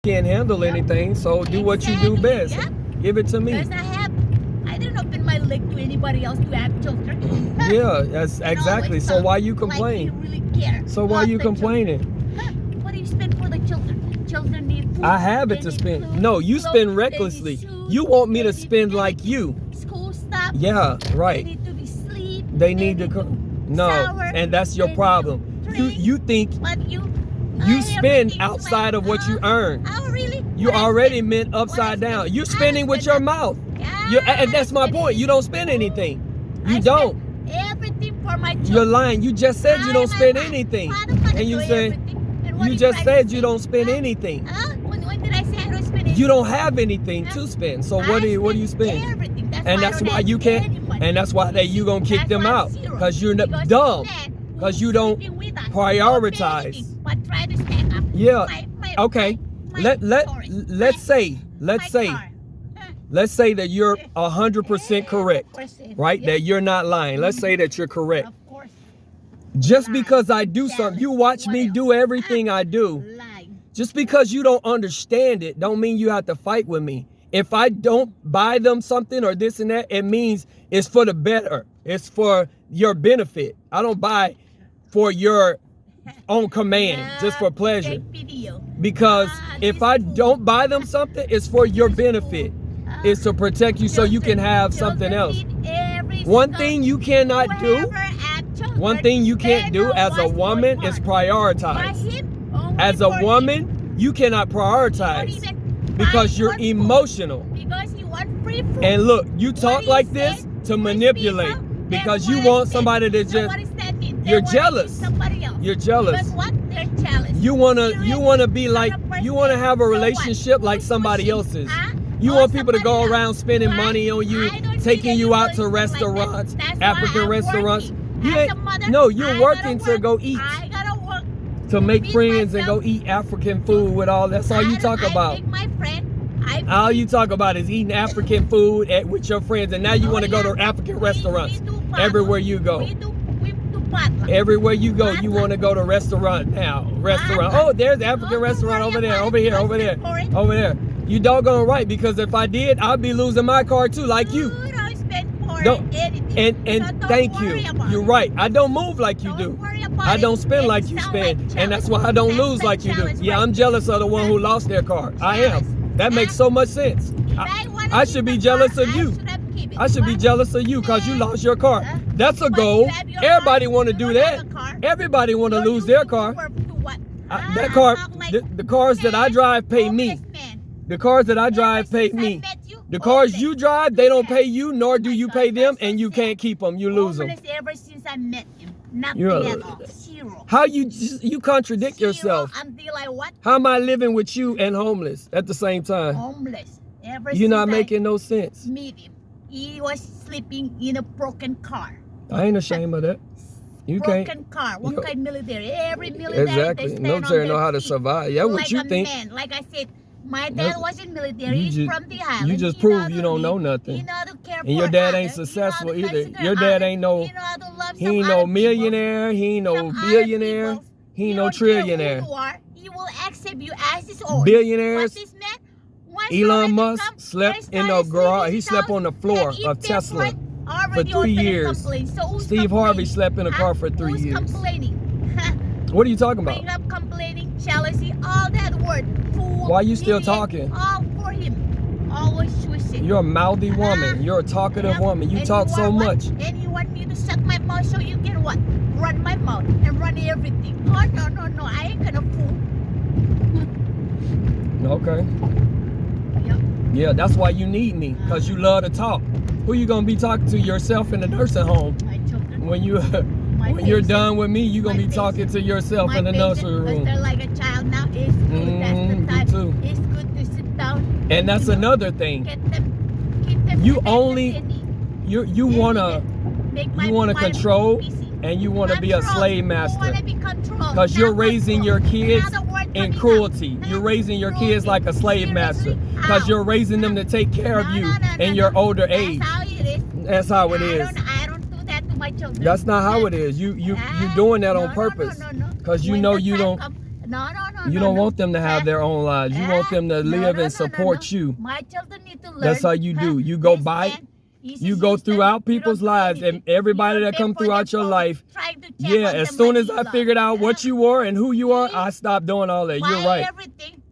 can't handle anything, so do what you do best. Yep. Give it to me. Because I didn't open my leg to anybody else to have children. Yeah, that's exactly. So why you complain? Like you really care. So why Love you the complaining? children. What do you spend for the children? Children need food. I have it they to need spend. clothes, No, you clothes, spend they recklessly. need shoes, You want me they to need spend like everything. you. School stuff. Yeah, They right. need to be sleep. They need to no, shower, and that's your they need problem. to You drink. think But you spend everything's outside like, of what you earn. Oh, really? You What I already spend? meant What I upside down. spend? You're I spending don't with spend your that. mouth. Yeah, And that's my I point. You don't spend anything. You I don't. spend everything for my children. You're lying. You just said you don't spend I'm anything. gonna And you do say everything. And what you if just I said say, you don't spend huh? anything. Huh? When did I say I don't spend anything? You don't have anything to spend. So what do you spend? Everything. And that's why you can't. And that's why you gonna kick them out because you're dumb. Because you don't prioritize. But try to stack up. Yeah. My Okay. Let's say that you're 100% correct, right? That you're not lying. Let's say that you're correct. Of course. Just because I do something, you watch me do everything I do. Lying. Just because you don't understand it, don't mean you have to fight with me. If I don't buy them something or this and that, it means it's for the better. It's for your benefit. I don't buy for your own command, just for pleasure. Take video. Because if I don't buy them something, it's for your benefit. It's to protect you so you can have something else. One thing you cannot do, one thing you can't do as a woman is prioritize. As a woman, you cannot prioritize because you're emotional. Because you want free food. And look, you talk like this to manipulate because you want somebody to just, what does that mean? you're jealous. Somebody else. You're jealous. Because what? They're jealous. You wanna be like, you wanna have a relationship like somebody else's. You want people to go around spending money on you, taking you out to restaurants, African restaurants. You're working to go eat, I gotta work to make feed friends and go myself. eat African food with all. That's all you talk about. I make my friend. All you talk about is eating African food with your friends, and now you want to go to African restaurants everywhere you go. We do potluck. Everywhere you go, you want to go to restaurant now. Restaurant. Oh, there's the African restaurant over there, over here, over there, over there. You doggone right, because if I did, I'd be losing my car too, like you. You don't spend for Don't- anything. And So don't thank worry you. about You're it. right. I don't move like you do. Don't worry about I it. don't spend It like you sound spend, like and that's jealous. why I don't That's lose like you do. jealous, Yeah, right? I'm jealous of the one who lost their car. I Jealous. am. That makes so much sense. I should be jealous of you. I should be jealous of you because you lost your car. That's a goal. Everybody want to do that. Everybody want to lose their car. That car, the cars that I drive pay me. The cars that I drive pay me. The cars you drive, they don't pay you, nor do you pay them, and you can't keep them. You lose them. Ever since I met him, nothing You're- at all. Zero. How you contradict yourself? Zero until I what? How am I living with you and homeless at the same time? Homeless. Ever You're not since making no sense. I met him, he was sleeping in a broken car. I ain't ashamed of that. You broken can't. car. One you- kind military. Every military. Exactly. They stand Military on know their how to feet survive. Yeah, what like you a think? Man. Like I said, my dad That's- was in military. you He's just- from the island. you just He know prove how you to don't know lead. nothing. He know how to care And your for dad others. ain't He know how successful to either. consider Your dad others. ain't no- He know how to love He some ain't other no people. millionaire. He ain't no Some other billionaire. people, He ain't you no don't care who trillionaire. you are, he will accept you as his own. Billionaires. What's this man? Once you Elon already Musk come, slept they in the started garage. sleeping He in slept house, on the floor and of if Tesla there's already for 3 open and years. complain. So who's Steve Harvey complaining? slept in a car for 3 Who's years. complaining? What are you talking about? Bring up complaining, jealousy, all that word. Fool, Why you still idiot, talking? All for him. Always twisted. You're a mouthy woman. You're a talkative Yeah. woman. You And talk so want what? much. And you want me to shut my mouth so you can what? Run my mouth and run everything. Oh, no. I ain't gonna fool. Okay. Yep. Yeah, that's why you need me, because you love to talk. Who you gonna be talking to? Yourself in the nursing home? My children. When you My when you're patient. done with me, you gonna My be talking patient. to yourself My in the patient, nursery because room. they're like a child now. It's good. That's Me the time. too. It's good to sit down. And that's you know, another thing. Get them, keep them You the best only- that they need. You wanna Make my you wanna mind control, busy. and you wanna be a Control. slave You master. wanna be controlled, Because you're not raising your control. kids Another word in coming up. cruelty. You're raising your kids like a slave master. Because you're raising them to take care of you in your older age. That's how it is. That's how it is. I don't do that to my children. That's not how it is. You doing that on No, purpose. No. Because you When know the you time don't. come- No. You don't want them to have their own lives. You want them to live and support you. My children need to learn. That's how you do. You go by. You go throughout people's lives, and everybody that come throughout your life. Yeah, as soon as I figured out what you were and who you are, I stopped doing all that. You're right.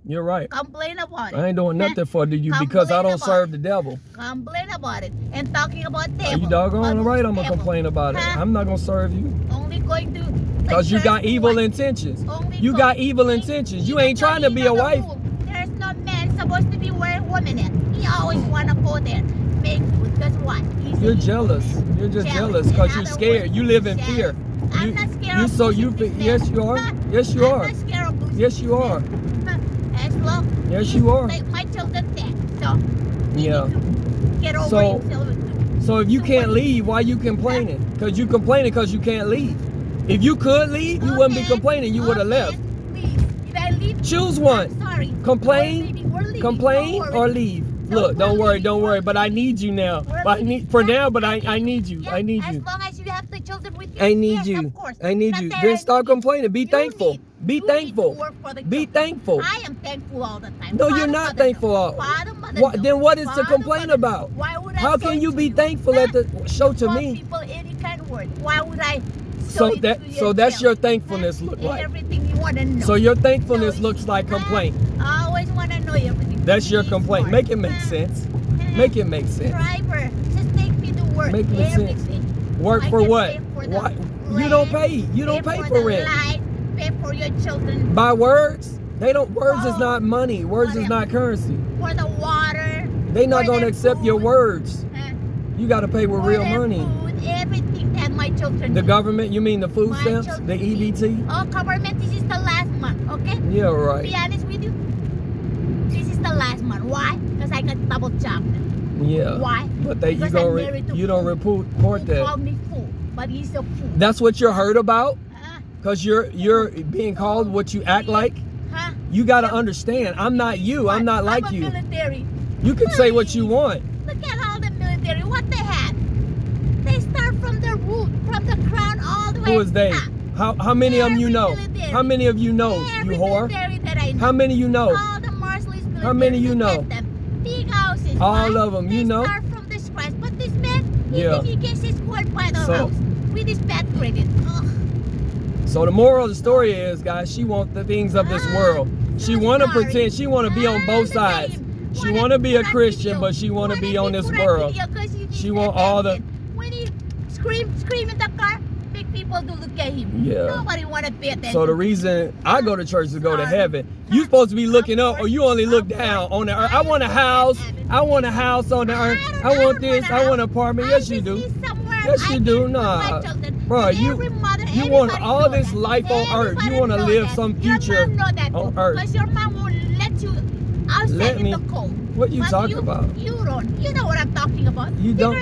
You're right. Complain about it. I ain't doing nothing for you because I don't serve the devil. Complain about it. And talking about devil. You doggone right I'm going to complain about it. I'm not going to serve you. Only going to... Because you got evil intentions. You got evil intentions. You ain't trying to be a wife. There's no man supposed to be where a woman is. He always want to go there. Make food. Because what? You're jealous. You're just jealous because you're scared. You live in fear. I'm not scared of Yes, you are. Yes, you are. I'm not scared of losing Yes, you are. As long yes, you are. Like my children dead. So yeah. Get over it. So if you can't leave, why you complaining? Because you complaining because you can't leave. If you could leave, you wouldn't be complaining. You would have left. Leave. If I leave, choose one. I'm sorry. Complain, we're leaving. complain, or leave. Look, don't worry. But I need you now. But I need I need you. I need you. As long as you have the children with you. I need you. I need you. Then stop complaining. Be thankful. Be thankful. Be thankful. I am thankful all the time. No, you're not thankful. Then what is to complain about? How can you be thankful at the show to me? People any kind of word. Why would I? So that's your thankfulness look like. Everything you want to know. So your thankfulness looks like complaint. I always want to know everything. That's your complaint. Make it make sense. Make it make sense. Driver, just take me to work. Make it make sense. Work for what? Why? You don't pay. You don't pay for rent. Pay for your children. By words? They don't. Words is not money. Words is not currency. For the water. They not gonna accept your words. You got to pay with real money. Food, everything that my children. The government? You mean the food stamps? The EBT? Oh, government. This is the last month. Okay. Yeah, right. To be honest with you, this is the last month. Why? Because I got double job. Yeah. Why? But you don't report that. Call me fool, but he's a fool. That's what you're hurt about? Because you're being called what you act like? Huh? You got to understand. I'm not you. I'm not like you. Military. You can say what you want. Look at all the military. What they have. They start from the root, from the crown all the way. Who is they? How many of them you know? How many of you know, you whore? How many you know? All the Marshallese military. How many you know? Big houses. All of them, you know? They start from the scratch. But this man, he gets his squad by the house with his bad credit. Ugh. So the moral of the story is, guys, she wants the things of this world. She want to pretend. She want to be on both sides. She want to be a Christian, but she want to be on this world. She want all the... When he scream in the car, big people do look at him. Yeah. Nobody want to pay attention. So the reason I go to church is to go to heaven. You supposed to be looking up, or you only look down on the earth. I want a house. I want a house on the earth. I want this. I want an apartment. Yes, you do. Yes, you do. Nah. Bro, you want all this life on earth. You want to live some future on earth. Because your mom won't let you outside in the cold. What you talking about? You don't. You know what I'm talking about. You don't.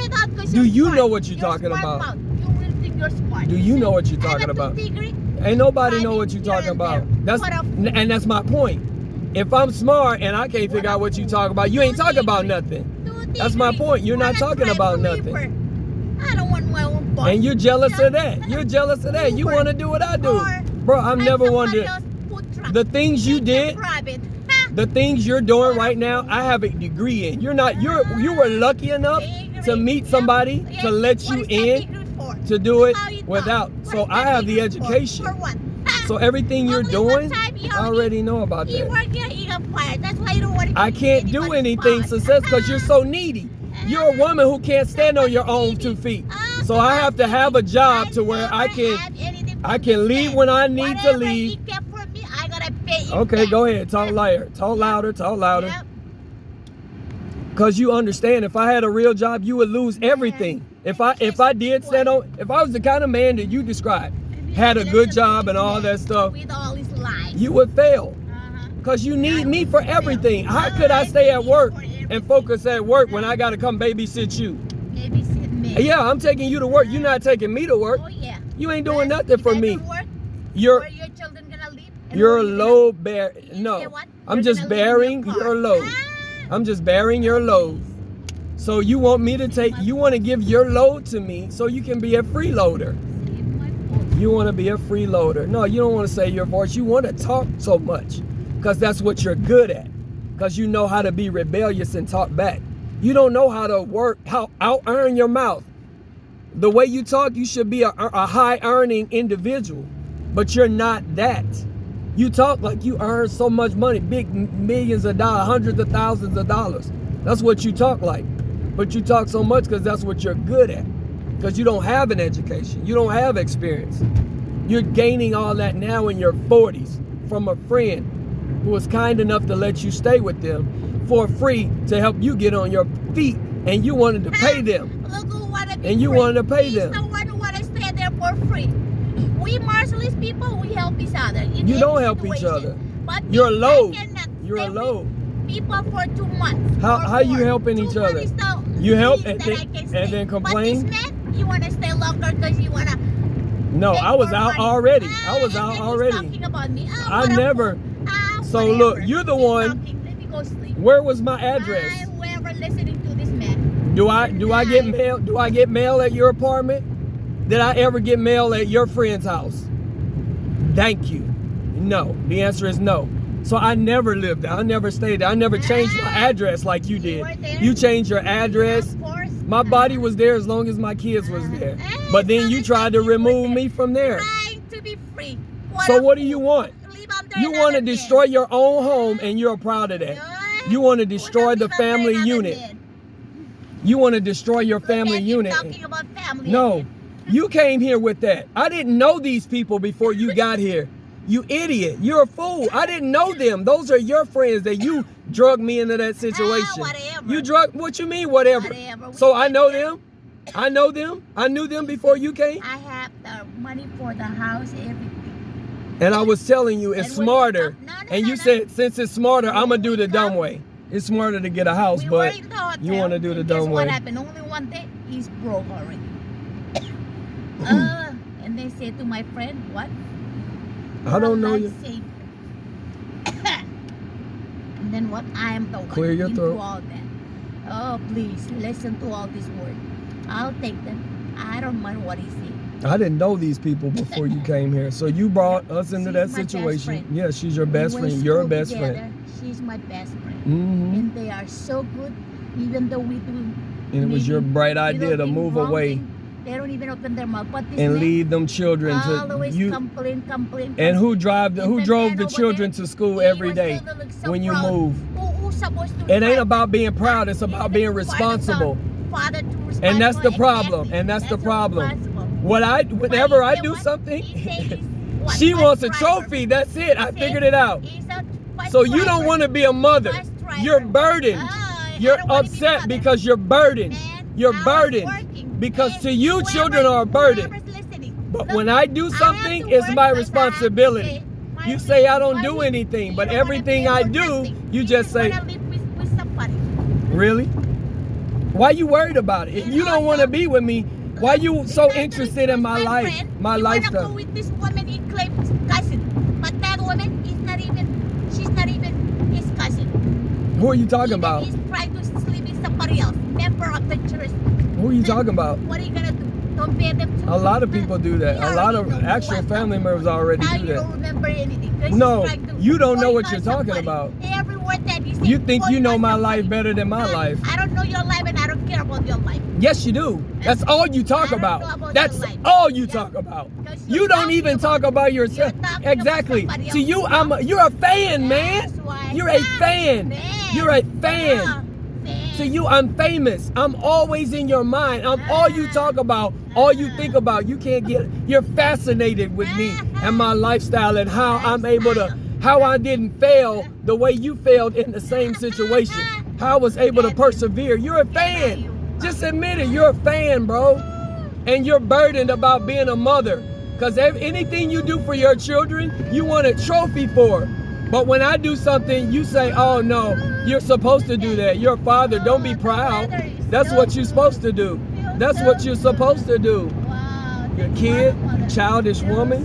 Do you know what you're talking about? You really think you're smart. Do you know what you're talking about? Ain't nobody know what you're talking about. And that's my point. If I'm smart and I can't figure out what you're talking about, you ain't talking about nothing. That's my point. You're not talking about nothing. I don't want my own boss. And you're jealous of that. You're jealous of that. You want to do what I do. Bro, I've never wanted the things you did. The things you're doing right now, I have a degree in. You were lucky enough to meet somebody to let you in to do it without. So I have the education. So everything you're doing, I already know about that. I can't do anything success because you're so needy. You're a woman who can't stand on your own 2 feet. So I have to have a job to where I can leave when I need to leave. Okay, go ahead. Talk louder. Talk louder. Talk louder. Because you understand, if I had a real job, you would lose everything. If I was the kind of man that you described, had a good job and all that stuff, you would fail. Because you need me for everything. How could I stay at work and focus at work when I got to come babysit you? Babysit me. Yeah, I'm taking you to work. You're not taking me to work. Oh, yeah. You ain't doing nothing for me. Where your children gonna live? You're a load bear. No, I'm just bearing your load. I'm just bearing your load. So you want me to you want to give your load to me so you can be a freeloader. You want to be a freeloader. No, you don't want to say your voice. You want to talk so much because that's what you're good at. Because you know how to be rebellious and talk back. You don't know how to work, how out-earn your mouth. The way you talk, you should be a high-earning individual. But you're not that. You talk like you earn so much money, big millions of dollars, hundreds of thousands of dollars. That's what you talk like. But you talk so much because that's what you're good at. Because you don't have an education. You don't have experience. You're gaining all that now in your 40s from a friend who was kind enough to let you stay with them for free to help you get on your feet, and you wanted to pay them. Look who wanna be And you free. wanted to pay He's them. the one who wanna stay there for free. We Marshallese people, we help each other. In You any don't help each situation. other. But You're this low. man cannot You're stay low. with people for 2 months. How or you more. helping 2 each other? months is the You help least and that then- I can and stay. then complain? But this man, you wanna stay longer because you wanna. No, take I was more out money. already. I was And out then he's already. talking about me. I What a never- fool. So Whatever. look, you're the Keep one- talking. Let me go sleep. Where was my address? Whoever listening to this man. Do I get mail? Do I get mail at your apartment? Did I ever get mail at your friend's house? Thank you. No. The answer is no. So I never lived there. I never stayed there. I never changed my address like you did. were there. You changed your address. Of course. My body was there as long as my kids was there. But then you tried to remove me from there. Trying to be free. So what do you want? Live under You want to another man. destroy your own home and you're proud of that. You want to destroy the Live under family another unit. man. You want to destroy your Look family at him unit. talking about family No, again. you came here with that. I didn't know these people before you got here. You idiot. You're a fool. I didn't know them. Those are your friends that you drug me into that situation. Whatever. You drug, what you mean whatever? Whatever. So I know them? I know them? I knew them before you came? I have the money for the house, everything. And I was telling you it's And when you smarter. come- no, And no, you no. said since it's smarter, I'm going to do When the you dumb come- way. It's smarter to get a house, We were but in the hotel, you want to do the and guess dumb what way. happened? Only one day, he's broke already. And they say to my friend, what? I don't know you. Lifesaver. And then what? I am the one Clear your into throat. all that. Oh, please, listen to all these words. I'll take them. I don't mind what he said. I didn't know these people before you came here. So you brought us into She's that my best situation. friend. Yeah, she's your best We went friend. Your school best together. friend. She's my best friend. Hmm. And they are so good, even though we do. And it was your maybe bright little idea to thing, move wrong away thing, they don't even open their mouth. But this and man leave them children to always you. complain. And who drove And the drove man the over children there, to school he every was day gonna look so when you proud. move? Who's supposed to It ain't fight? about being proud. It's about being responsible. Father to And that's the responsible, problem. exactly. And that's the problem. responsible. Whenever But I he do said something, He said he's what, she bus wants a driver. trophy. That's it. I He figured said it out. he's a bus So you don't driver. want to be a mother. Bus driver. You're burdened. I You're don't wanna be upset mother. because you're burdened. Man, You're I was burdened. working. Because And to you, whoever- children are a burden. whoever's listening, But look, when I do I have something, to it's work my because I have to responsibility. pay my You say I don't money. do anything, You but don't wanna everything pay I for do, nothing. you just say, wanna live with somebody. really? Why you worried about it? If you don't want to be with me, why you so interested in my life, friend, my you wanna lifestyle? go with this woman he claims cousin, but that woman is not even. She's not even his cousin. Who are you talking Even about? He's trying to sleep with somebody else, member of the church. Who are you talking about? What are you gonna do? Compare them to? A lot of people do that. We A lot of already know actual what's family up. members already Now do you that. don't remember anything. 'Cause he's No, trying to you don't know what boycott you're talking somebody. about. Every word that he said, You think you know boycott my somebody. life better than my No, life. I don't know your life and I don't care about your life. Yes, you do. That's all you talk I don't know about. about That's your life. all you Yeah. talk about. Because You you're don't talking even talk about yourself. You're talking about Exactly. somebody To you, else. you're a fan, man. That's why. You're a fan. You're a fan. Yeah, fan. To you, I'm famous. I'm always in your mind. I'm all you talk about, all you think about. You can't get, you're fascinated with me and my lifestyle and how I'm able to, how I didn't fail the way you failed in the same situation. How I was able to persevere. You're a fan. Just admit it. You're a fan, bro. And you're burdened about being a mother. Because anything you do for your children, you want a trophy for. But when I do something, you say, oh no, you're supposed to do that. You're a father, don't be proud. That's what you're supposed to do. That's what you're supposed to do. Wow. Your kid, you childish woman.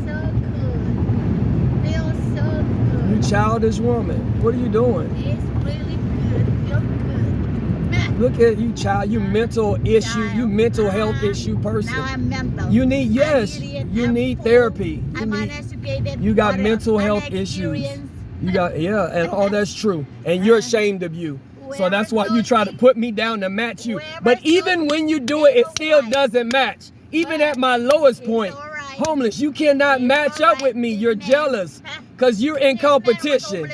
Feels so good. You childish woman. What are you doing? It's really good. Feel good. Look at you, child. You mental issue. You mental health issue person. Now I'm mental. You need, yes, I'm idiot, you I'm need fool, therapy. I'm uneducated. You got what mental else? health I'm issues. experienced. You got, yeah, and all that's true. And you're ashamed of you. So that's why you try to put me down to match you. But even when you do it, it still doesn't match. Even at my lowest point, homeless, you cannot match up with me. You're jealous because you're in competition.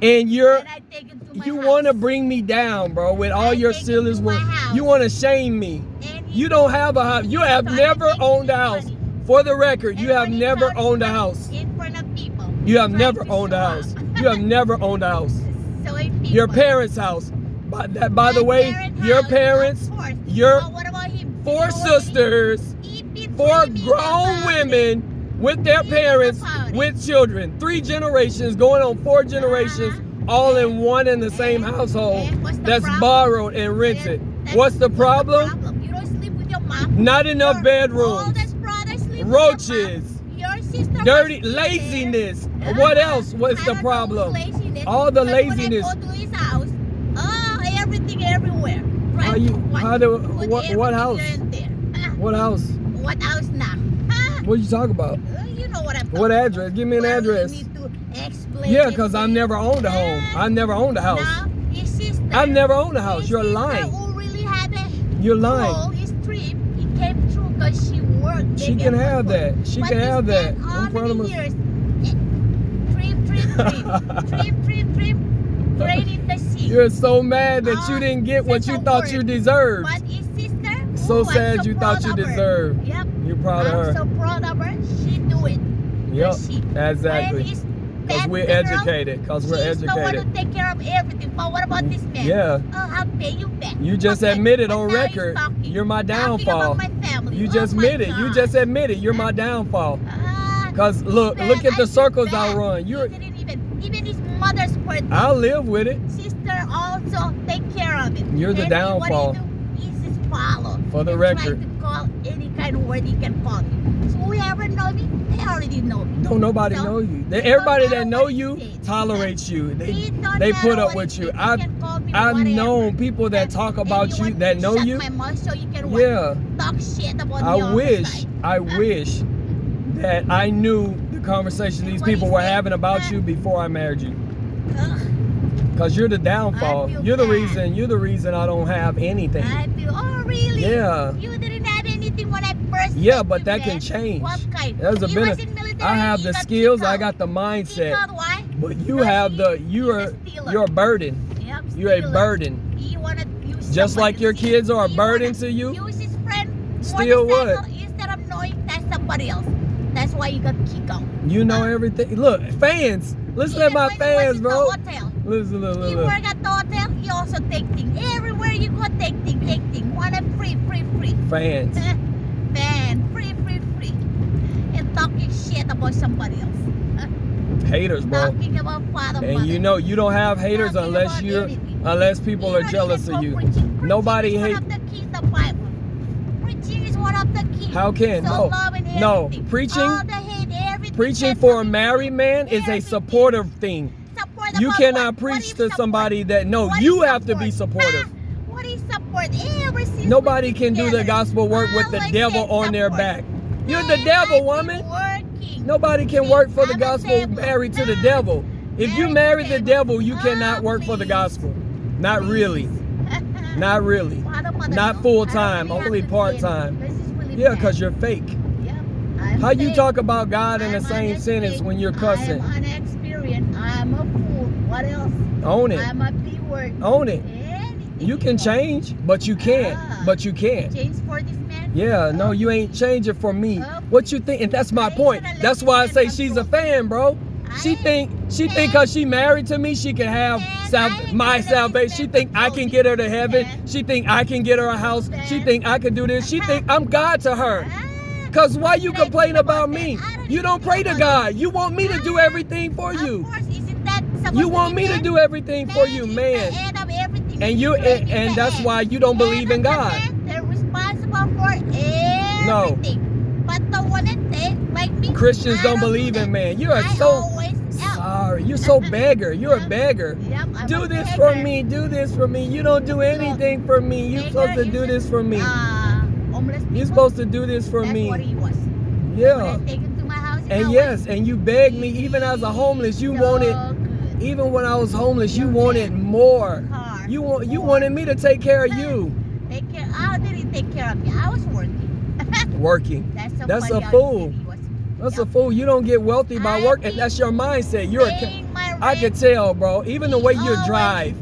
And you want to bring me down, bro, with all your silly work. You want to shame me. You don't have a house. You have never owned a house. For the record, you have never owned a house. In front of people. You have never owned a house. You have never owned a house. Your parents' house. By the way, your parents, your 4 sisters, 4 grown women with their parents, with children. 3 generations, going on 4 generations, all in one and the same household that's borrowed and rented. What's the problem? You don't sleep with your mom. Not enough bedrooms. Oldest brother sleep Roaches. with your mom. Your sister Dirty laziness. What else? What's the problem? All the laziness. When I go to his house, everything everywhere. Right? What house? What house? What house now? What you talking about? You know what I'm talking What address? Give me an address. You need to explain Yeah, because I've never owned a home. I've never owned a house. Now, his sister, I've never owned a house. You're his lying. sister who really had a You're lying. all his trip, he came through because she worked. She can have that. She can have that. How In front of many us. years? Trip, draining the sea. You're so mad that you didn't get what you thought you deserved. But his sister, So I'm sad you thought you proud of her. deserved. Yep. You're proud of I'm her. so proud of her. She do it. Yep, She. exactly. Because we're educated. Because we're She's the one educated. to take care of everything. But what about this man? Yeah. Oh, I'll pay you back. You just Okay, admitted but on now he's record, talking. you're my Talking downfall. about my family. You Oh just my admitted. You God. just admitted you're my downfall. Ah, Because look man, at the feel circles I bad. run. He You're, didn't even his mother's birthday. I'll live with it. Sister also take care of it. You're the And downfall. What he do? He's his follow. For the And record. Try to call any kind of word he can call you. So whoever know me, they already know me. Don't nobody So, know you. it Everybody don't that matter know what you he says. tolerates you. It They don't put matter up what with he you. says. He can call me I've whatever. known people that talk about And you want that to know shut you. my mouth so you can what? Yeah. Talk shit about the I other wish side. that I knew the conversation these What he people were said, having about huh? you before I married you. Ugh, Cause you're the downfall. I feel You're the bad. reason I don't have anything. I feel, oh really? Yeah. You didn't have anything when I first Yeah, met but you, that man. can change. What kind? There's a He bit was of- in military, I have he the got skills, kicked I out. got the Kicked mindset. out, why? But you Because have the he's you're a stealer. you're a burden. Yep, You're a stealer. burden. He wanna use Just like somebody. your kids are a He burden wanna to you. Use his friend. Steal wanna what? settle Instead of knowing that's somebody else. That's why you got kicked out. You know everything. Look, fans. Listen to Even my when he was fans, in bro. the hotel, Listen, look, he look, look. work at the hotel. He also take things. Everywhere you go, take things. Want a free. Fans. Man, free. And talking shit about somebody else. Haters, bro. Talking about father, And mother. you know you don't have haters Talking unless about anything. unless people You are don't jealous even of go you. preaching. Nobody Preaching hate. is one of the keys of the Bible. Preaching is one of the keys. How can? So No. love and No. everything. Preaching- All the hate, everything. Preaching that's for a coming married to man is a everything. supportive thing. Support You about cannot what? preach What is to support? somebody that no, What you is have to be supportive. What is support? Ever since Nobody we can do the together, gospel work with the always devil said on their support. back. You're the Man, devil, I've been woman. working. Nobody can Since work for the I'm a gospel devil. married to the No. devil. If you marry the devil, you Oh, cannot work for the please. gospel. Not really. Not really. Not full time, only part time. Yeah, because you're fake. How you talk about God in the same sentence when you're cussing? I'm unexperienced. I'm a fool. What else? Own it. I'm a B-word. Own it. Anything You can want. change, but you can't. Ah. But you can't. Change for this man? Yeah, no, you ain't changing for me. What you think? And that's my point. That's why I say she's a fan, bro. She think cause she married to me, she can have my salvation. She think I can get her to heaven. She think I can get her a house. She think I can do this. She think I'm God to her. Cause why you complain about me? You don't pray to God. You want me to do everything for you. Of course, isn't that supposed You want be me to man? do everything for you, Man man. is the end of everything. And you He's and the that's end. why you don't believe in And the God. man, they're responsible for everything. But the one that they like me. Christians I don't do believe that. in man. You are I so always help. sorry. You're so beggar. You're a beggar. Yep, I'm do this for me. Do this for me. You don't do anything for me. You're supposed to do this for me. Homeless people. You're supposed to do this for That's me. what he was. Yeah. Take him to my house And yes, and you begged me even as a homeless. You wanted, even when I was homeless, you wanted more. You wanted me to take care of you. Take care. How did he take care of me? I was working. Working. That's a fool. That's a fool. You don't get wealthy by work, and that's your mindset. I could tell, bro. Even the way you drive,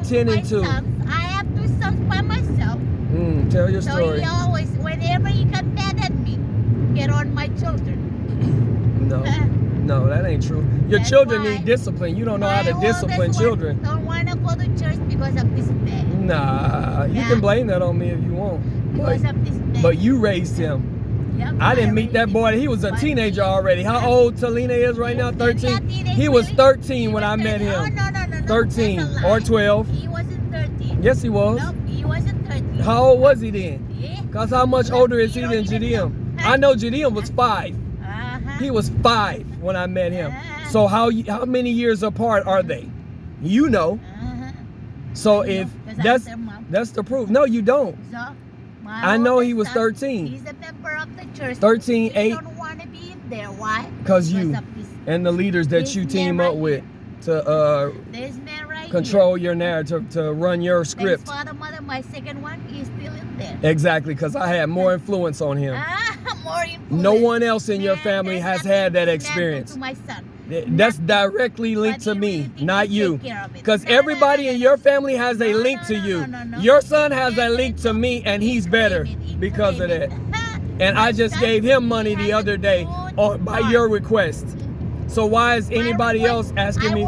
10 and 2. I have 2 sons by myself. Tell your So story. he always, whenever he got mad at me, get on my children. No, that ain't true. Your children need discipline. You don't know how to discipline children. Don't want to go to church because of this man. Nah, you can blame that on me if you want. Because of this man. But you raised him. Yep, I didn't meet that boy. He was a teenager already. How old Talina is right now? 13? He was 13 when I met him. No. 13 or 12. He wasn't 13. Yes, he was. Nope, he wasn't 13. How old was he then? Yeah. Because how much older is he than Jadeem? I know Jadeem was 5. He was 5 when I met him. So how many years apart are they? You know. So if that's the proof. No, you don't. So, I know he was 13. He's a member of the church. 13, He 8. don't want to be in there. Why? Because you of this, and the leaders that you team up with to this man right control your narrative, to run your here. script. His father, mother, my second one, he's still in there. Exactly, because I had more influence on him. More influence. No one else in your Man, family there's has had that nothing experience. to my son. That's directly linked to But he me, really not take you. care of it. Because No, everybody no, in your family has a link to no, you. no. Your son has a link to me, and he's better because of that. And I just gave him money the other day by your request. So why is anybody else asking me?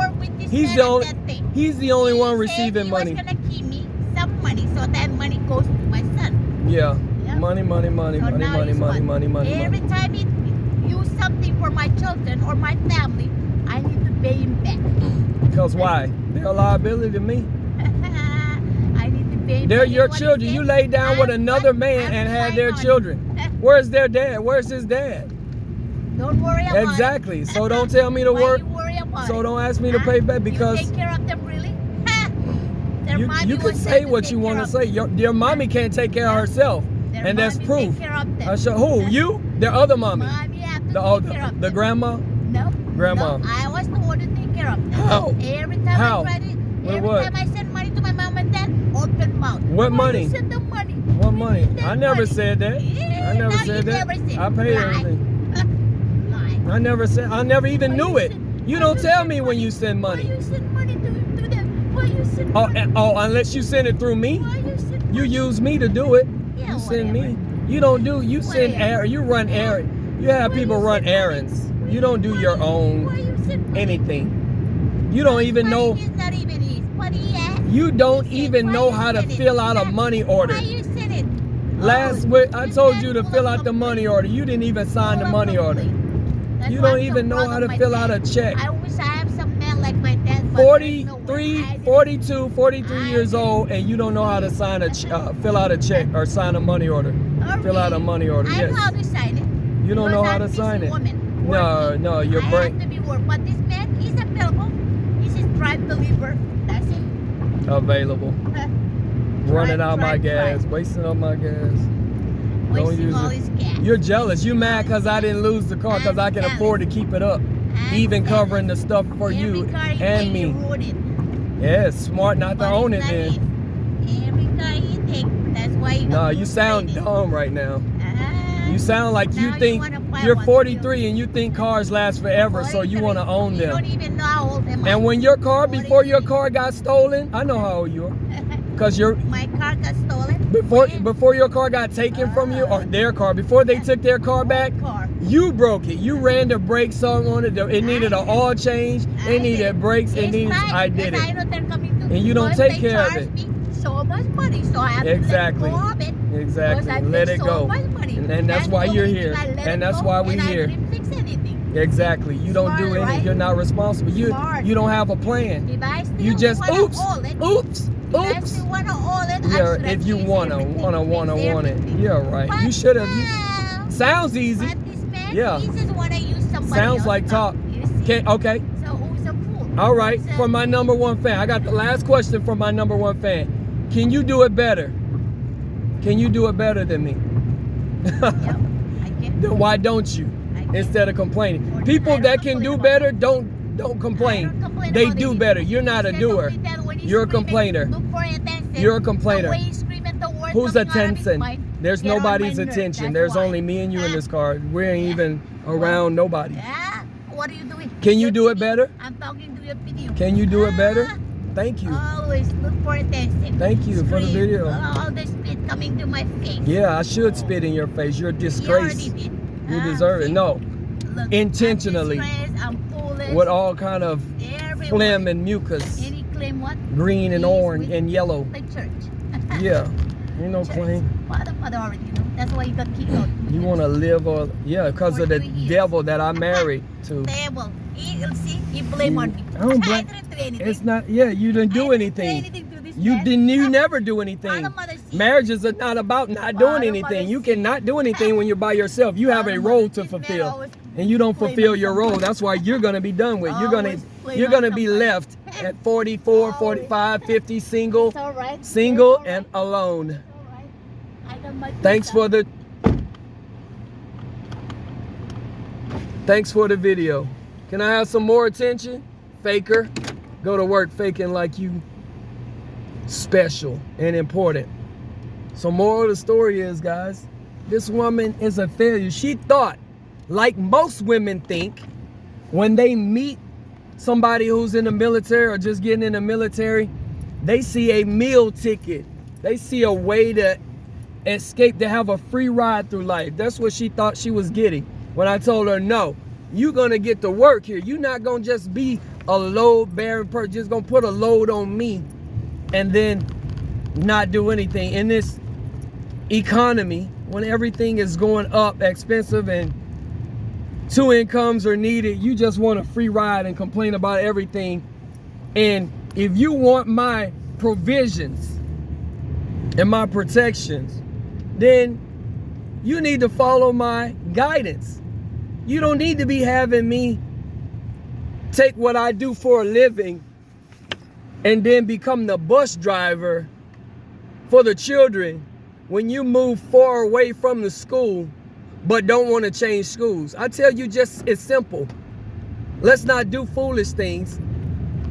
He's the only one receiving money. He was gonna give me some money, so that money goes to my son. Yeah. Yep. Money. So now he's what? Every time he use something for my children or my family, I need to pay him back. Because why? They're a liability to me. I need to pay him They're back. your children. You laid down with another man and had their children. Where's their dad? Where's his dad? Don't worry about Exactly. it. So don't tell me to Why work. you worry about So it? don't ask me to pay back because you take care of them, really? you can say what you want to say. Your mommy can't take care of herself, and that's proof. I show who you? Their other mommy. Mommy have to take care of The them. grandma. No. Grandma. No, I was the one to take care of them. How? Every time How? I tried it, With every what? time I send money to my mom and dad, open mouth. What Why money? You send the money? What money? Send I never money. said that. Yeah, I never no, said you that. never said. I paid Lie. everything. Lie. I never said. I never even Why knew you it. send- You why don't you tell send me when you send Why money. you send money to them? Why you send Oh, money? unless you send it through me. Why you send You money? use me to do it. Yeah, You send whatever. me. You don't do. You send Whatever. You run errands. You have Why people you run send money? errands. You don't do your Why own you send money? anything. You don't even know. Money is not even his. What he has. You don't He said, even why know you how to send it? fill out a money order. Why you send it? Last Oh, week I this told man you to full fill of out the money complaint. order. You didn't even sign the Full of money order. complaint. That's You why don't I'm so even know proud how of to my fill out dad. a check. I wish I have some man like my dad. but there's no way. 43, 42, 43 years old, and you don't know how to sign fill out a check or sign a money order. Fill out a money order. I know Yes. how to sign it. You don't know because how to I'm sign busy it. woman No, working. no, your I brain have to be work, but this man, he's available. He's just drive deliver. That's it. available. Running out my gas, drive. wasting up my gas. Wasting use all it. his gas. You're jealous. You mad because I didn't lose the car because I can afford to keep it up. Even covering the stuff for you Every car you and take, me. you ruin it. Yeah, it's smart not to But own it it's not then. easy. Every car you take, that's why you No, got you to sound trade it. dumb right now. Ah. You sound like Now you you think wanna buy you're one 43 and you think cars last forever, so you 43. want to own You don't them. even know how old am I. And when your car, before your 43. car got stolen, I know how old you are. Because you're My car got stolen. before your car got taken from you, or their car, before they took their car back, Car. you broke it. You ran the brakes on it. It needed an oil change. It needed brakes. It It's needed. fine, I did because I it. know they're coming to And you don't so take if they care of charge it. me so much money, so I have Exactly. to let go of it. Exactly. Because I Let paid it so go. much money. And that's why the you're only here. thing I let And it that's go, why we're and here. I didn't fix anything. Exactly. You don't do Smart, anything. right? You're not responsible. Smart. You don't have a plan. If I still You just wanna oops, own it, oops, if I oops. still wanna own it, I Yeah, should have if you fixed wanna everything, want fixed it. everything. Yeah, right. But You should have. now, Sounds easy. but this man, Yeah. he just wanna use somebody Sounds else like now, talk. you see? Okay. So who's a fool? All right, for my number one fan. I got the last question from my number one fan. Can you do it better? Can you do it better than me? Yep, I can. Then why don't you? Instead of complaining. People that can do better don't complain. They do better. You're not a doer. You're a complainer. You're a complainer. Whose attention? There's nobody's attention. There's only me and you in this car. We ain't even around nobody. What are you doing? Can you do it better? I'm talking to your video. Can you do it better? Thank you. Always look for attention. Thank you for the video. All the spit coming to my face. Yeah, I should spit in your face. You're a disgrace. You deserve it. No. Look, Intentionally. I'm foolish. With all kind of phlegm and mucus. Any claim what? Green and orange and yellow. The church. Yeah. Ain't no claim. Father already, you know. That's why you got kicked out. You want to live or because of the devil that I married to. Devil. He blame on me. I don't blame. didn't do anything. It's not. Yeah, you didn't do anything. You never do anything. Marriages are not about not doing anything. You cannot do anything when you're by yourself. You have a role to fulfill, and you don't fulfill your role. That's why you're gonna be done with. You're gonna be left at 44, 45, 50, single, single and alone. Thanks for the video. Can I have some more attention? Faker, go to work faking like you special and important. So moral of the story is, guys, this woman is a failure. She thought, like most women think, when they meet somebody who's in the military or just getting in the military, they see a meal ticket. They see a way to escape, to have a free ride through life. That's what she thought she was getting. When I told her, no, you're gonna get to work here. You're not gonna just be a load-bearing person, just gonna put a load on me and then not do anything. In this economy, when everything is going up, expensive, and 2 incomes are needed, you just want a free ride and complain about everything. And if you want my provisions and my protections, then you need to follow my guidance. You don't need to be having me take what I do for a living and then become the bus driver for the children when you move far away from the school but don't want to change schools. I tell you, just it's simple. Let's not do foolish things.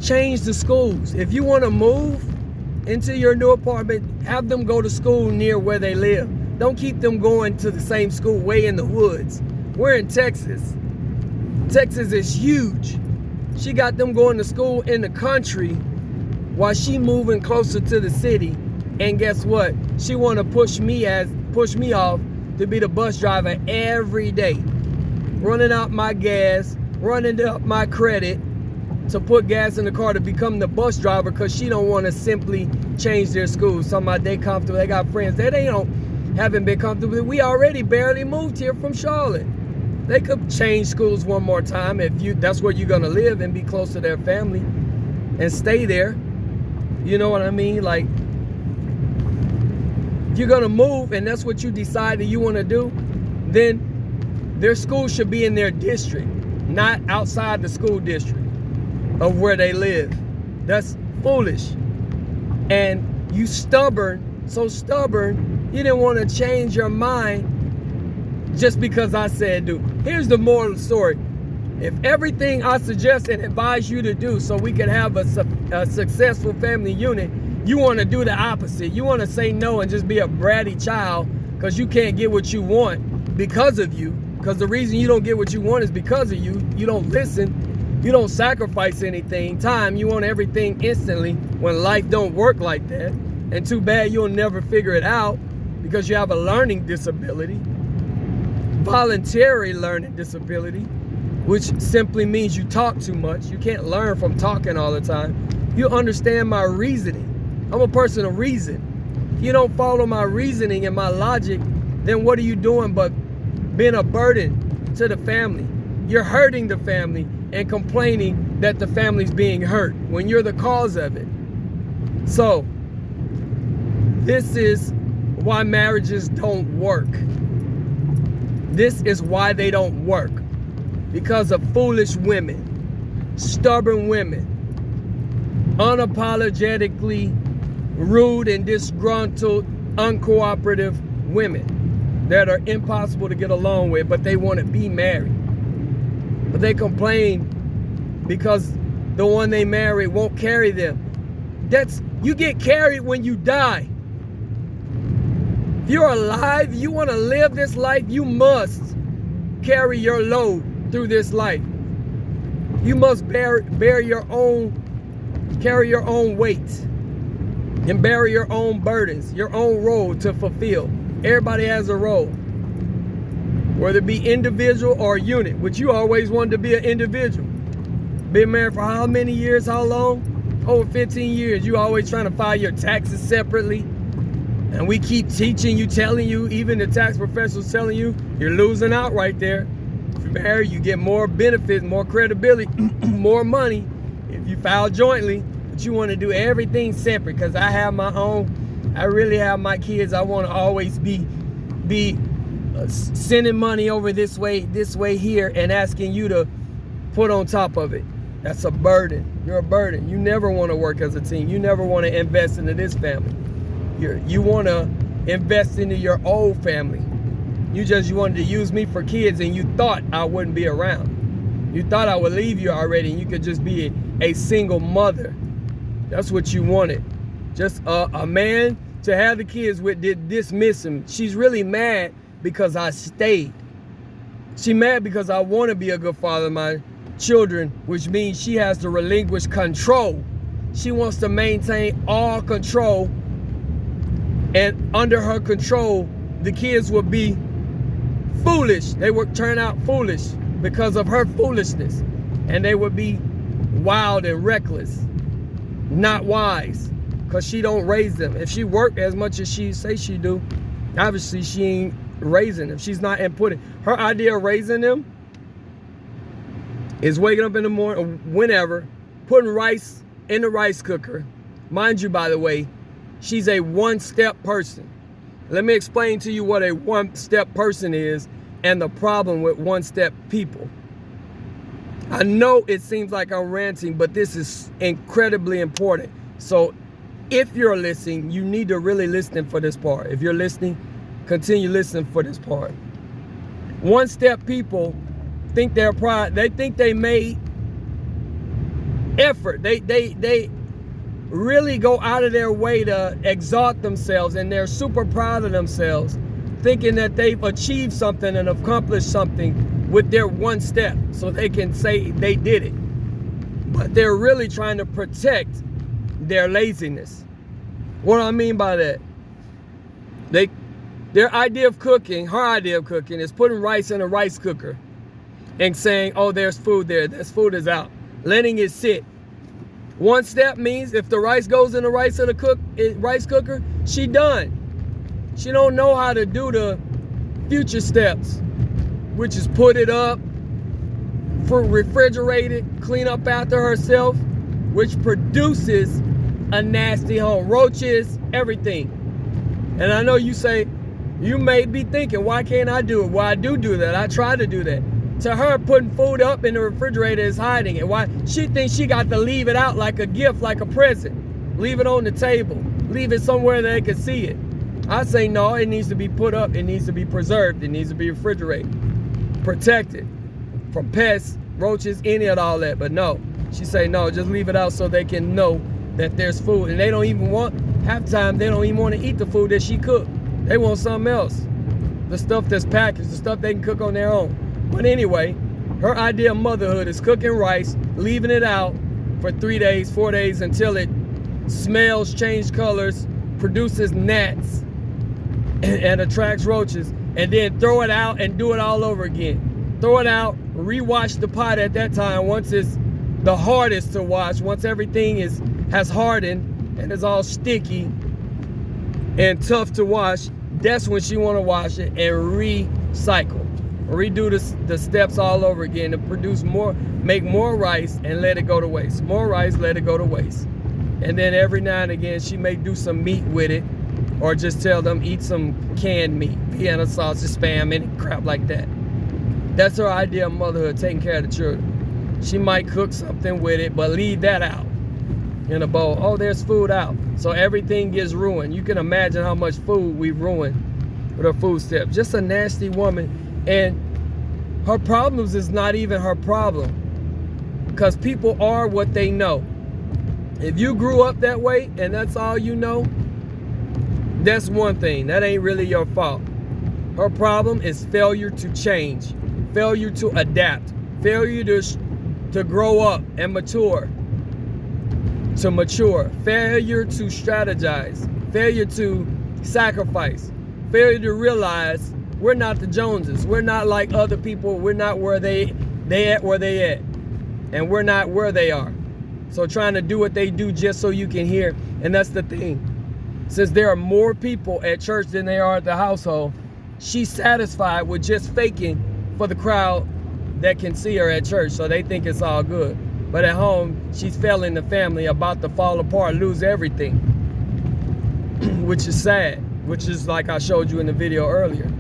Change the schools. If you want to move into your new apartment, have them go to school near where they live. Don't keep them going to the same school way in the woods. We're in Texas. Texas is huge. She got them going to school in the country while she moving closer to the city. And guess what? She want to push me off to be the bus driver every day, running out my gas, running up my credit to put gas in the car to become the bus driver, because she don't want to simply change their schools. Talking about they comfortable, they got friends. They haven't been comfortable. We already barely moved here from Charlotte. They could change schools one more time if that's where you're gonna live and be close to their family and stay there. You know what I mean? Like, if you're gonna move and that's what you decide that you want to do, then their school should be in their district, not outside the school district of where they live. That's foolish. And you so stubborn, you didn't want to change your mind just because I said do. Here's the moral of the story. If everything I suggest and advise you to do so we can have a successful family unit, you want to do the opposite. You want to say no and just be a bratty child because you can't get what you want because of you. Because the reason you don't get what you want is because of you. You don't listen. You don't sacrifice anything. Time, you want everything instantly when life don't work like that. And too bad you'll never figure it out because you have a learning disability. Voluntary learning disability, which simply means you talk too much. You can't learn from talking all the time. You understand my reasoning. I'm a person of reason. If you don't follow my reasoning and my logic, then what are you doing but being a burden to the family? You're hurting the family and complaining that the family's being hurt when you're the cause of it. So, this is why marriages don't work. This is why they don't work. Because of foolish women, stubborn women, unapologetically rude and disgruntled, uncooperative women that are impossible to get along with, but they want to be married. But they complain because the one they marry won't carry them. You get carried when you die. If you're alive, you want to live this life, you must carry your load through this life. You must carry your own weight and bear your own burdens, your own role to fulfill. Everybody has a role, whether it be individual or unit, which you always wanted to be an individual. Been married for how many years, how long? Over 15 years. You always trying to file your taxes separately. And we keep teaching you, telling you, even the tax professionals telling you, you're losing out right there. If you're married, you get more benefits, more credibility, more money if you file jointly. But you want to do everything separate because I have my own. I really have my kids. I want to always be sending money over this way here and asking you to put on top of it. That's a burden. You're a burden. You never want to work as a team. You never want to invest into this family. You want to invest into your old family. You wanted to use me for kids, and you thought I wouldn't be around. You thought I would leave you already, and you could just be a single mother. That's what you wanted. Just a man to have the kids with did dismiss him. She's really mad because I stayed. She's mad because I want to be a good father of my children, which means she has to relinquish control. She wants to maintain all control, and under her control, the kids would be foolish. They would turn out foolish because of her foolishness, and they would be wild and reckless, not wise, because she don't raise them. If she worked as much as she say she do, obviously she ain't raising them. She's not inputting. Her idea of raising them is waking up in the morning, whenever, putting rice in the rice cooker. Mind you, by the way, she's a one-step person. Let me explain to you what a one-step person is and the problem with one-step people. I know it seems like I'm ranting, but this is incredibly important. So if you're listening, you need to really listen for this part. If you're listening, continue listening for this part. One-step people think they're proud. They think they made effort. They really go out of their way to exalt themselves, and they're super proud of themselves, thinking that they've achieved something and accomplished something with their one step, so they can say they did it. But they're really trying to protect their laziness. What do I mean by that? Their idea of cooking, her idea of cooking, is putting rice in a rice cooker and saying, oh, there's food there. This food is out. Letting it sit. One step means if the rice goes in the rice cooker, she done. She don't know how to do the future steps, which is put it up, refrigerate it, clean up after herself, which produces a nasty home. Roaches, everything. And I know you may be thinking, why can't I do it? Well, I do that. I try to do that. To her, putting food up in the refrigerator is hiding it. Why? She thinks she got to leave it out like a gift, like a present. Leave it on the table. Leave it somewhere that they can see it. I say no, it needs to be put up. It needs to be preserved. It needs to be refrigerated. Protected from pests, roaches, any of all that. But no, she say no, just leave it out so they can know that there's food. And they don't even want, half the time, they don't even want to eat the food that she cooked. They want something else. The stuff that's packaged, the stuff they can cook on their own. But anyway, her idea of motherhood is cooking rice, leaving it out for 3 days, 4 days until it smells, changes colors, produces gnats, and attracts roaches, and then throw it out and do it all over again. Throw it out, rewash the pot at that time once it's the hardest to wash, once everything has hardened and is all sticky and tough to wash. That's when she want to wash it and recycle. Redo the steps all over again to produce more, make more rice and let it go to waste. More rice, let it go to waste. And then every now and again, she may do some meat with it, or just tell them eat some canned meat, Vienna sausage, Spam, any crap like that. That's her idea of motherhood, taking care of the children. She might cook something with it, but leave that out. in a bowl. Oh, there's food out. So everything gets ruined. You can imagine how much food we ruined with her food steps. Just a nasty woman. And her problems is not even her problem. Because people are what they know. If you grew up that way and that's all you know, that's one thing. That ain't really your fault. Her problem is failure to change, failure to adapt, failure to grow up and mature, failure to strategize, failure to sacrifice, failure to realize we're not the Joneses. We're not like other people. We're not where they at where they at. And we're not where they are. So trying to do what they do just so you can hear. And that's the thing. Since there are more people at church than there are at the household, she's satisfied with just faking for the crowd that can see her at church. So they think it's all good. But at home, she's failing the family, about to fall apart, lose everything. Which is sad. Which is like I showed you in the video earlier.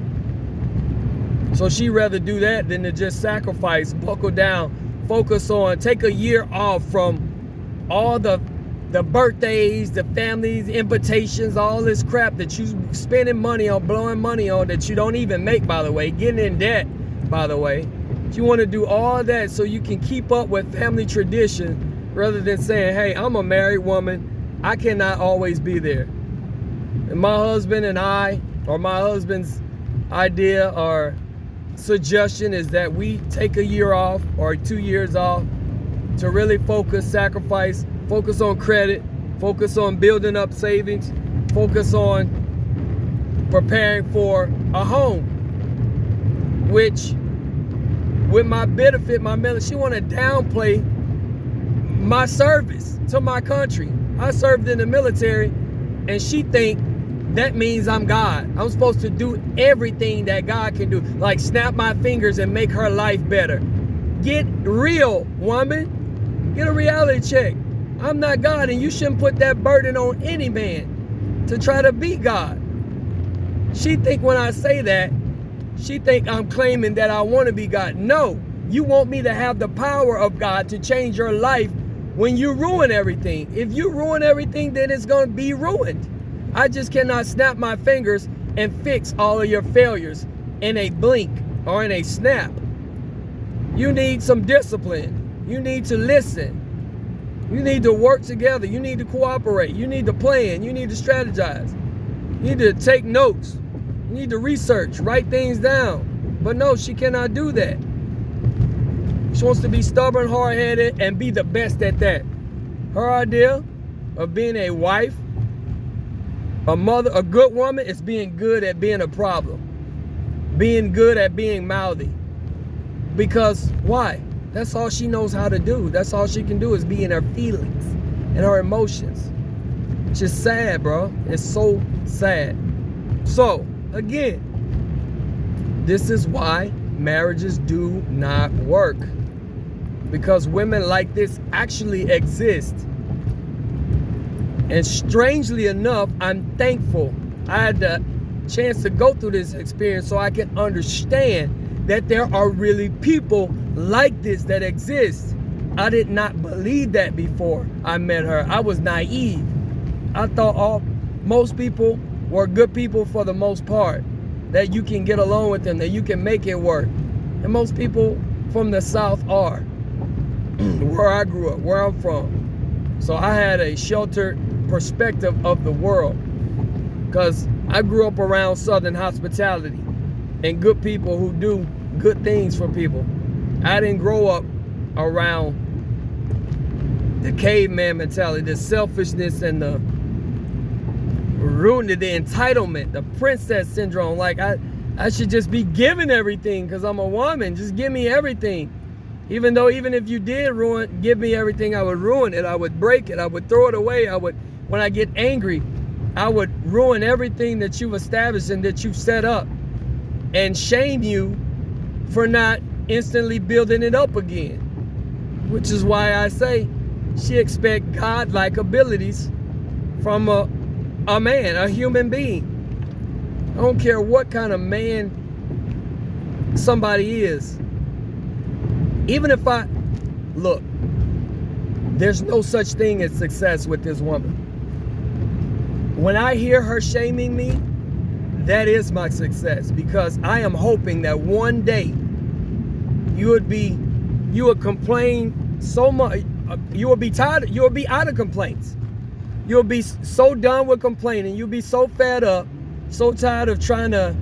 So she'd rather do that than to just sacrifice, buckle down, focus on, take a year off from all the birthdays, the families, invitations, all this crap that you spending money on, blowing money on, that you don't even make, by the way, getting in debt, by the way. You want to do all that so you can keep up with family tradition rather than saying, hey, I'm a married woman, I cannot always be there. And my husband and I, or my husband's idea or suggestion is that we take a year off or 2 years off to really focus, sacrifice, focus on credit, focus on building up savings, focus on preparing for a home, which with my benefit, my military, she want to downplay my service to my country. I served in the military and she think that means I'm God. I'm supposed to do everything that God can do. Like snap my fingers and make her life better. Get real, woman. Get a reality check. I'm not God, and you shouldn't put that burden on any man to try to be God. She think when I say that, she think I'm claiming that I want to be God. No, you want me to have the power of God to change your life when you ruin everything. If you ruin everything, then it's going to be ruined. I just cannot snap my fingers and fix all of your failures in a blink or in a snap. You need some discipline. You need to listen. You need to work together. You need to cooperate. You need to plan. You need to strategize. You need to take notes. You need to research, write things down. But no, she cannot do that. She wants to be stubborn, hard-headed, and be the best at that. Her idea of being a wife, a mother, a good woman, is being good at being a problem. Being good at being mouthy. Because why? That's all she knows how to do. That's all she can do is be in her feelings and her emotions. It's just sad, bro. It's so sad. So, again, this is why marriages do not work. Because women like this actually exist. And strangely enough, I'm thankful I had the chance to go through this experience so I can understand that there are really people like this that exist. I did not believe that before I met her. I was naive. I thought most people were good people for the most part, that you can get along with them, that you can make it work. And most people from the South are, where I grew up, where I'm from. So I had a sheltered perspective of the world because I grew up around Southern hospitality and good people who do good things for people. I didn't grow up around the caveman mentality, the selfishness and the ruined, the entitlement, the princess syndrome. Like I should just be given everything because I'm a woman. Just give me everything. Even if you did give me everything, I would ruin it. I would break it. I would throw it away. When I get angry, I would ruin everything that you've established and that you've set up and shame you for not instantly building it up again. Which is why I say she expects God-like abilities from a man, a human being. I don't care what kind of man somebody is. Even if look, There's no such thing as success with this woman. When I hear her shaming me, that is my success, because I am hoping that one day you would complain so much, you will be tired, you will be out of complaints. You'll be so done with complaining. You'll be so fed up, so tired of trying to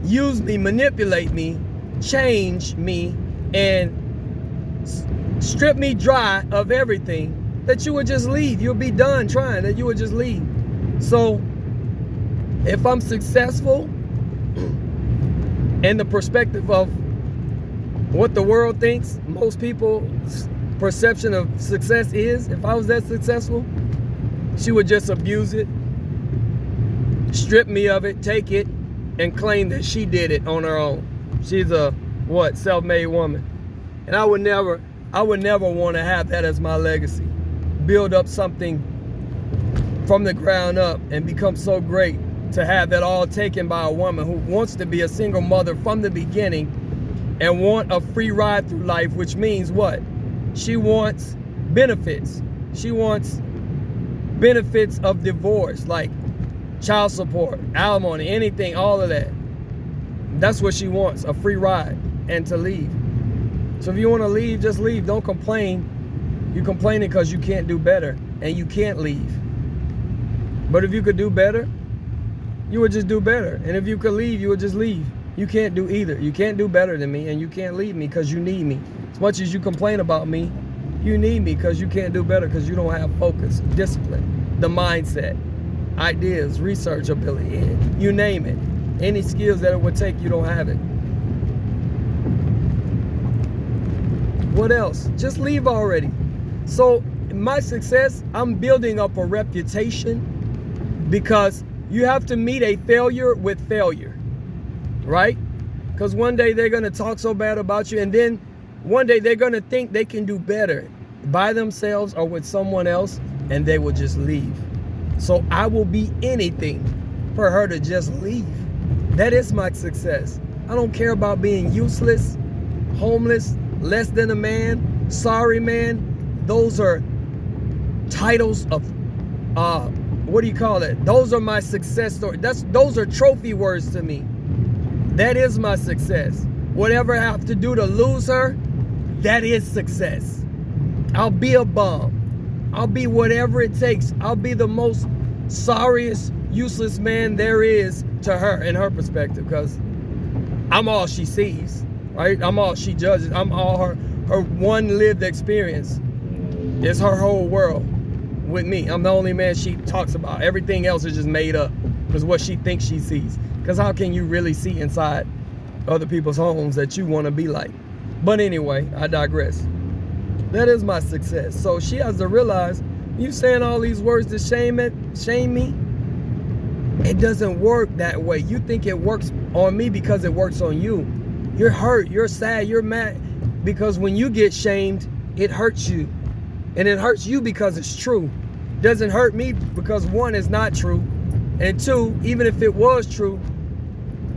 use me, manipulate me, change me, and strip me dry of everything, that you would just leave. You'll be done trying, that you would just leave. So if I'm successful in the perspective of what the world thinks most people's perception of success is, if I was that successful, she would just abuse it, strip me of it, take it, and claim that she did it on her own. She's a self-made woman. And I would never want to have that as my legacy. Build up something from the ground up and become so great to have that all taken by a woman who wants to be a single mother from the beginning and want a free ride through life, which means what? She wants benefits. She wants benefits of divorce, like child support, alimony, anything, all of that. That's what she wants, a free ride and to leave. So if you want to leave, just leave. Don't complain. You're complaining because you can't do better and you can't leave. But if you could do better, you would just do better. And if you could leave, you would just leave. You can't do either. You can't do better than me, and you can't leave me because you need me. As much as you complain about me, you need me because you can't do better, because you don't have focus, discipline, the mindset, ideas, research ability, you name it. Any skills that it would take, you don't have it. What else? Just leave already. So my success, I'm building up a reputation, because you have to meet a failure with failure, right? Because one day they're going to talk so bad about you, and then one day they're going to think they can do better by themselves or with someone else, and they will just leave. So I will be anything for her to just leave. That is my success. I don't care about being useless, homeless, less than a man, sorry man. Those are titles of what do you call it? Those are my success story. Those are trophy words to me. That is my success. Whatever I have to do to lose her, that is success. I'll be a bum. I'll be whatever it takes. I'll be the most sorriest, useless man there is to her in her perspective, because I'm all she sees, right? I'm all she judges. I'm all her one lived experience is her whole world with me. I'm the only man she talks about. Everything else is just made up, is what she thinks she sees. Because how can you really see inside other people's homes that you want to be like? But anyway, I digress. That is my success. So she has to realize, you saying all these words to shame me, it doesn't work that way. You think it works on me because it works on you. You're hurt, you're sad, you're mad, because when you get shamed, it hurts you. And it hurts you because it's true. It doesn't hurt me because, one, it's not true. And two, even if it was true,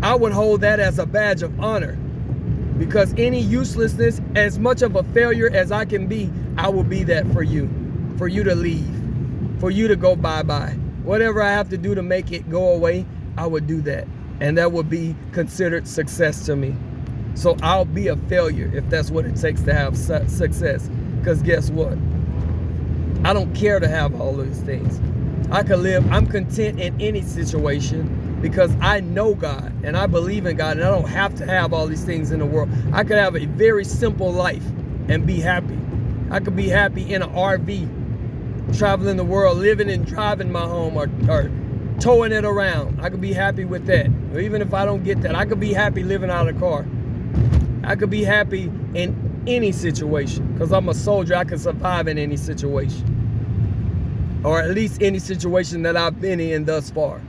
I would hold that as a badge of honor. Because any uselessness, as much of a failure as I can be, I will be that for you. For you to leave. For you to go bye-bye. Whatever I have to do to make it go away, I would do that. And that would be considered success to me. So I'll be a failure if that's what it takes to have success. Because guess what? I don't care to have all those things. I can live, I'm content in any situation because I know God and I believe in God, and I don't have to have all these things in the world. I could have a very simple life and be happy. I could be happy in an RV, traveling the world, living and driving my home, or towing it around. I could be happy with that. Or even if I don't get that, I could be happy living out of a car. I could be happy in any situation, because I'm a soldier. I can survive in any situation, or at least any situation that I've been in thus far.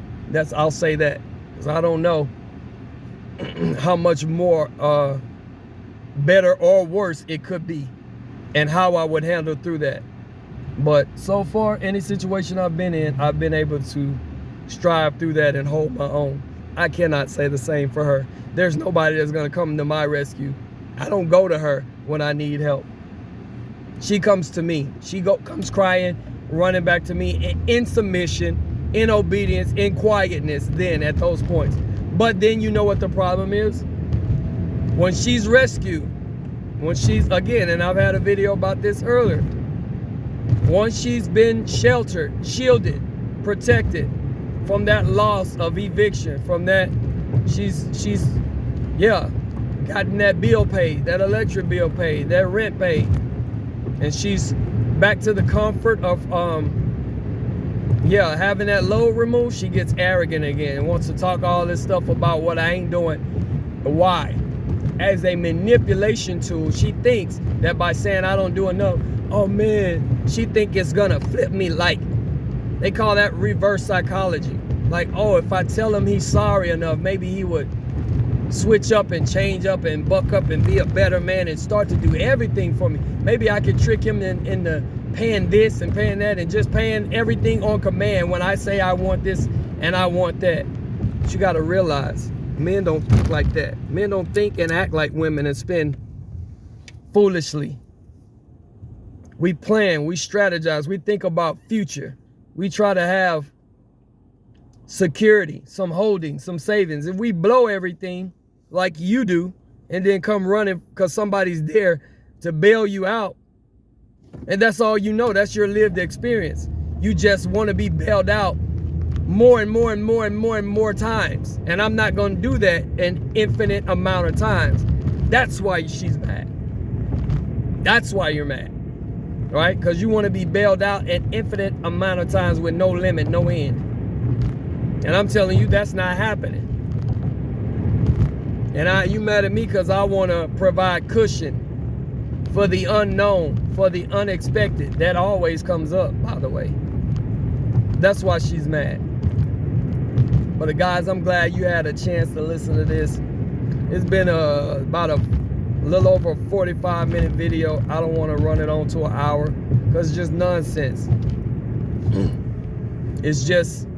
I'll say that, because I don't know how much more better or worse it could be, and how I would handle through that. But so far, any situation I've been in, I've been able to strive through that and hold my own. I cannot say the same for her. There's nobody that's going to come to my rescue. I don't go to her when I need help. she comes to me. She comes crying, running back to me in submission, in obedience, in quietness then at those points. But then you know what the problem is? When she's rescued, when she's, again, and I've had a video about this earlier, once she's been sheltered, shielded, protected from that loss of eviction, from that, she's gotten that bill paid, that electric bill paid, that rent paid, and she's back to the comfort of having that load removed, she gets arrogant again and wants to talk all this stuff about what I ain't doing. Why? As a manipulation tool, she thinks that by saying I don't do enough, oh man, she think it's gonna flip me. Like, they call that reverse psychology. Like, oh, if I tell him he's sorry enough, maybe he would switch up and change up and buck up and be a better man and start to do everything for me. Maybe I could trick him into paying this and paying that and just paying everything on command when I say I want this and I want that. But you gotta realize, men don't think like that. Men don't think and act like women and spend foolishly. We plan, we strategize, we think about future. We try to have security, some holding, some savings. If we blow everything like you do and then come running because somebody's there to bail you out, and that's all you know, that's your lived experience. You just want to be bailed out more and more and more and more and more times. And I'm not going to do that an infinite amount of times. That's why she's mad. That's why you're mad. Right? Because you want to be bailed out an infinite amount of times with no limit, no end. And I'm telling you, that's not happening. And you mad at me because I want to provide cushion for the unknown, for the unexpected. That always comes up, by the way. That's why she's mad. But guys, I'm glad you had a chance to listen to this. It's been about a little over a 45-minute video. I don't want to run it on to an hour because it's just nonsense. It's just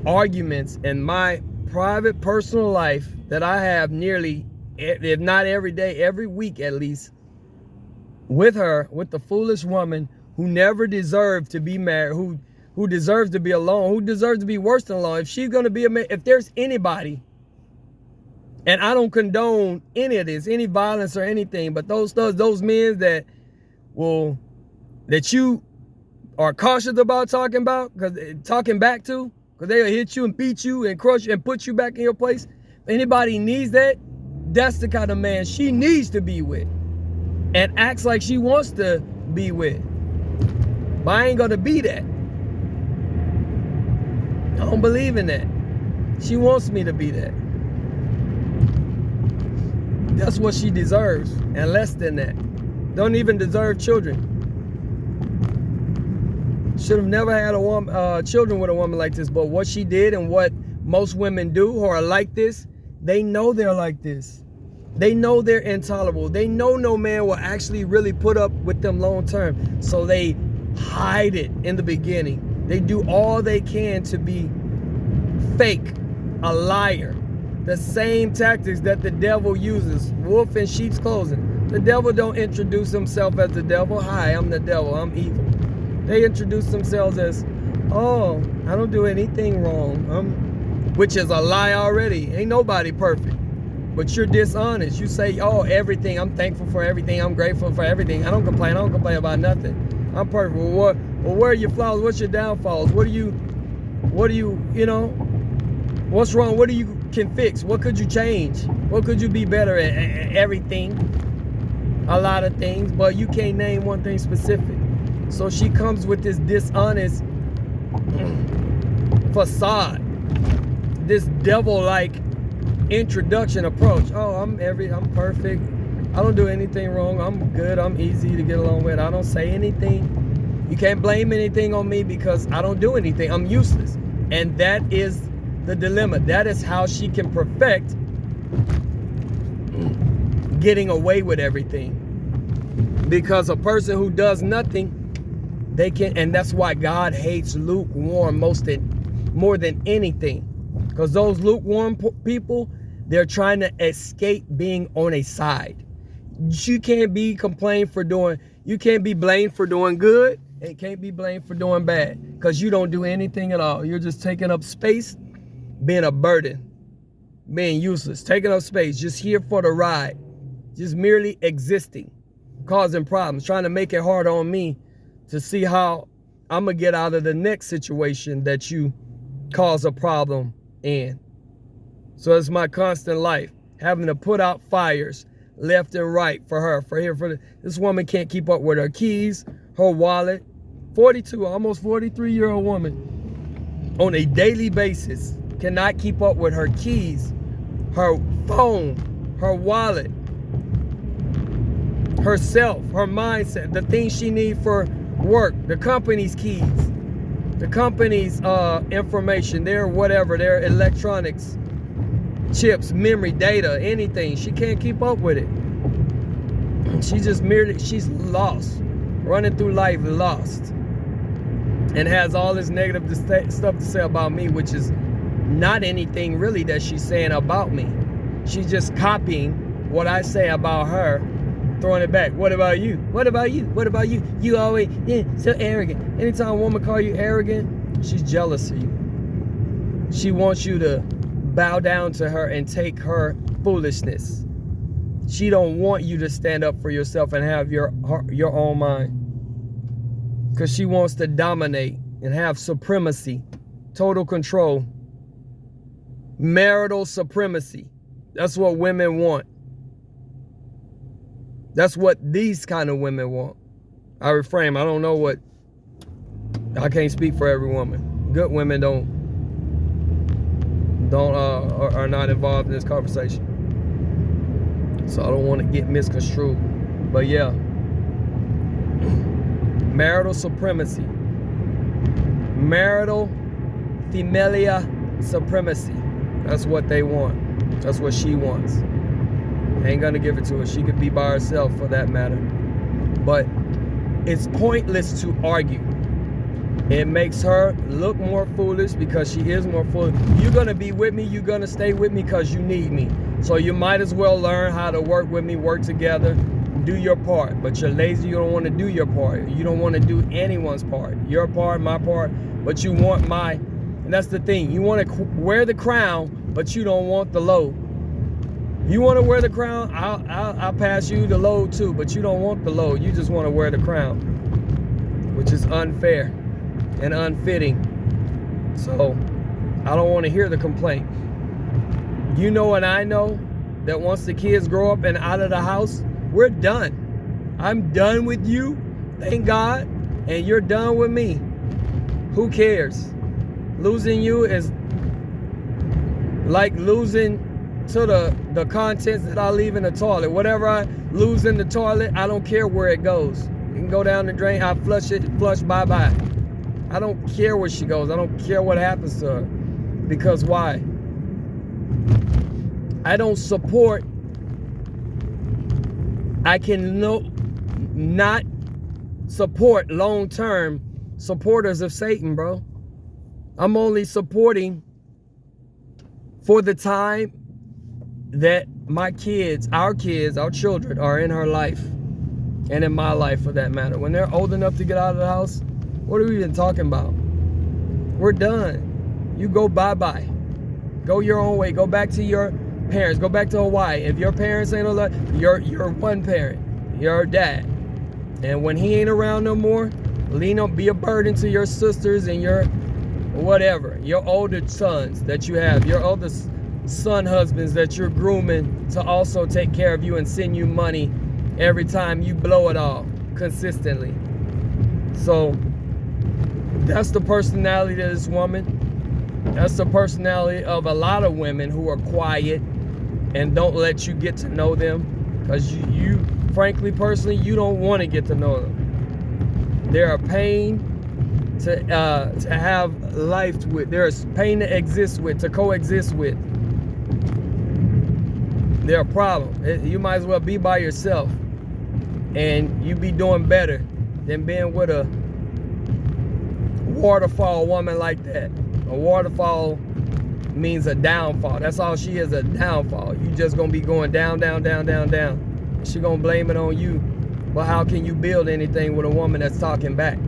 arguments in my private personal life that I have nearly, if not every day, every week at least, with her, with the foolish woman who never deserved to be married, who deserves to be alone, who deserves to be worse than alone. If she's gonna be if there's anybody, and I don't condone any of this, any violence or anything, but those men that you are cautious about talking back to, because they'll hit you and beat you and crush you and put you back in your place. If anybody needs that, that's the kind of man she needs to be with and acts like she wants to be with. But I ain't gonna be that. I don't believe in that. She wants me to be that. That's what she deserves, and less than that. Don't even deserve children. Should have never had children with a woman like this. But what she did and what most women do who are like this, they know they're like this. They know they're intolerable. They know no man will actually really put up with them long term. So they hide it in the beginning. They do all they can to be fake, a liar. The same tactics that the devil uses, wolf in sheep's clothing. The devil don't introduce himself as the devil. Hi, I'm the devil, I'm evil. They introduce themselves as, oh, I don't do anything wrong, which is a lie already. Ain't nobody perfect. But you're dishonest. You say, oh, everything, I'm thankful for everything, I'm grateful for everything. I don't complain about nothing. I'm perfect. Well, where are your flaws? What's your downfalls? What do you, what's wrong? What do you can fix? What could you change? What could you be better at? Everything. A lot of things, but you can't name one thing specific. So she comes with this dishonest facade, this devil-like introduction approach. Oh, I'm perfect. I don't do anything wrong. I'm good. I'm easy to get along with. I don't say anything. You can't blame anything on me because I don't do anything. I'm useless. And that is the dilemma. That is how she can perfect getting away with everything. Because a person who does nothing, they can, and that's why God hates lukewarm more than anything. Because those lukewarm people, they're trying to escape being on a side. You can't be complained for doing, you can't be blamed for doing good and can't be blamed for doing bad because you don't do anything at all. You're just taking up space, being a burden, being useless, taking up space, just here for the ride, just merely existing, causing problems, trying to make it hard on me to see how I'm going to get out of the next situation that you cause a problem in. So it's my constant life, having to put out fires left and right for her, this woman can't keep up with her keys, her wallet. 42, almost 43-year-old woman on a daily basis cannot keep up with her keys, her phone, her wallet, herself, her mindset, the things she needs for work, the company's keys, the company's information, their whatever, their electronics, chips, memory, data, anything. She can't keep up with it. She's lost, running through life lost, and has all this negative stuff to say about me, which is not anything really that she's saying about me. She's just copying what I say about her, throwing it back. What about you? What about you? What about you? You always, so arrogant. Anytime a woman calls you arrogant, she's jealous of you. She wants you to bow down to her and take her foolishness. She don't want you to stand up for yourself and have your own mind, because she wants to dominate and have supremacy, total control, marital supremacy. That's what women want. That's what these kind of women want. I reframe. I don't know what. I can't speak for every woman. Good women are not involved in this conversation. So I don't want to get misconstrued. But yeah, marital supremacy, marital familia supremacy. That's what they want. That's what she wants. Ain't gonna give it to her. She could be by herself for that matter. But it's pointless to argue. It makes her look more foolish because she is more foolish. You're gonna be with me, you're gonna stay with me because you need me. So you might as well learn how to work with me, work together, do your part. But you're lazy, you don't want to do your part. You don't want to do anyone's part. Your part, my part, but you want my, and that's the thing. You want to wear the crown, but you don't want the load. You want to wear the crown, I'll pass you the load too, but you don't want the load. You just want to wear the crown, which is unfair and unfitting. So I don't want to hear the complaint. You know and I know that once the kids grow up and out of the house, we're done. I'm done with you, thank God, and you're done with me. Who cares? Losing you is like losing to the contents that I leave in the toilet. Whatever I lose in the toilet, I don't care where it goes. It can go down the drain, I flush it, flush, bye-bye. I don't care where she goes. I don't care what happens to her. Because why? I don't support, I can not support long-term supporters of Satan, bro. I'm only supporting for the time that my kids, our children are in her life and in my life for that matter. When they're old enough to get out of the house, what are we even talking about? We're done. You go bye-bye. Go your own way. Go back to your parents. Go back to Hawaii. If your parents ain't alive, you're one parent. Your dad. And when he ain't around no more, lean on, be a burden to your sisters and your whatever, your older sons that you have, your older son husbands that you're grooming to also take care of you and send you money every time you blow it all consistently. So that's the personality of this woman. That's the personality of a lot of women who are quiet and don't let you get to know them, because you frankly, personally, you don't want to get to know them. They're a pain to have life with. They're a pain to exist with, to coexist with. They're a problem. You might as well be by yourself, and you be doing better than being with a waterfall woman like that. A waterfall means a downfall. That's all she is, a downfall. You just gonna be going down, down, down, down, down. She gonna blame it on you. But how can you build anything with a woman that's talking back?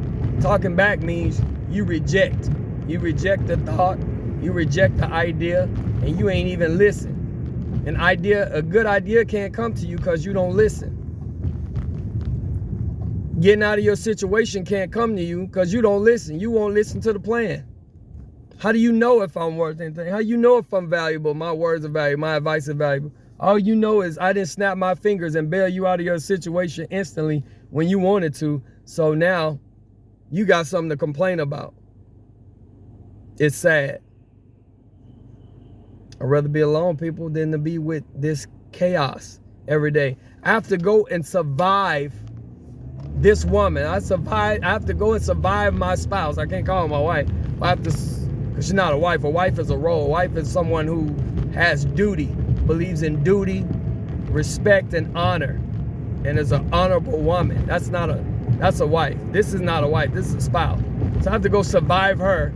Talking back means you reject. You reject the thought, you reject the idea, and you ain't even listen. A good idea can't come to you because you don't listen. Getting out of your situation can't come to you because you don't listen. You won't listen to the plan. How do you know if I'm worth anything? How do you know if I'm valuable? My words are valuable. My advice is valuable. All you know is I didn't snap my fingers and bail you out of your situation instantly when you wanted to. So now you got something to complain about. It's sad. I'd rather be alone, people, than to be with this chaos every day. I have to go and survive this woman. I have to go and survive my spouse. I can't call her my wife. I have to, because she's not a wife. A wife is a role. A wife is someone who has duty, believes in duty, respect, and honor, and is an honorable woman. That's a wife. This is not a wife. This is a spouse. So I have to go survive her,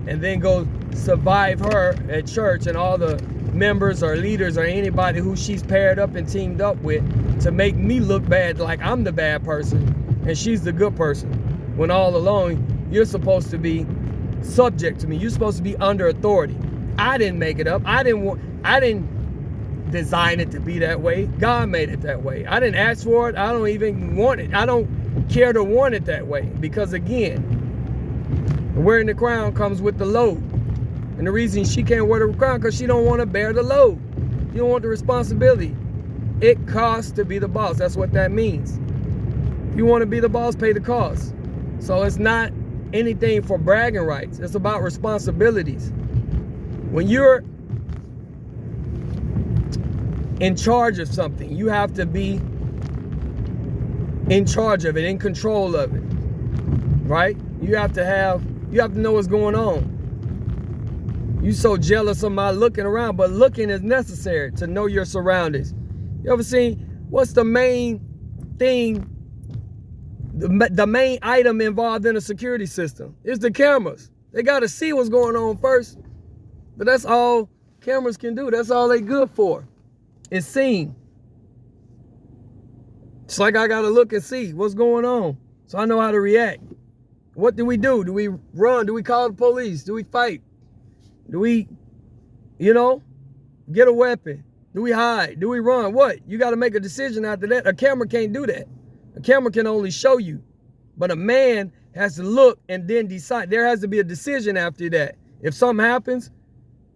and then go survive her at church and all the members or leaders or anybody who she's paired up and teamed up with to make me look bad, like I'm the bad person and she's the good person. When all along, you're supposed to be subject to me. You're supposed to be under authority. I didn't make it up. I didn't design it to be that way. God made it that way. I didn't ask for it. I don't even want it. I don't care to want it that way, because again, wearing the crown comes with the load. And the reason she can't wear the crown because she don't want to bear the load. You don't want the responsibility. It costs to be the boss. That's what that means. If you want to be the boss, pay the cost. So it's not anything for bragging rights. It's about responsibilities. When you're in charge of something, you have to be in charge of it, in control of it. Right? You have to know what's going on. You so jealous of my looking around, but looking is necessary to know your surroundings. You ever seen what's the main thing, the main item involved in a security system? It's the cameras. They got to see what's going on first. But that's all cameras can do. That's all they good for. It's seen. It's like I got to look and see what's going on so I know how to react. What do we do? Do we run? Do we call the police? Do we fight? Do we, get a weapon? Do we hide? Do we run? What? You got to make a decision after that. A camera can't do that. A camera can only show you. But a man has to look and then decide. There has to be a decision after that. If something happens,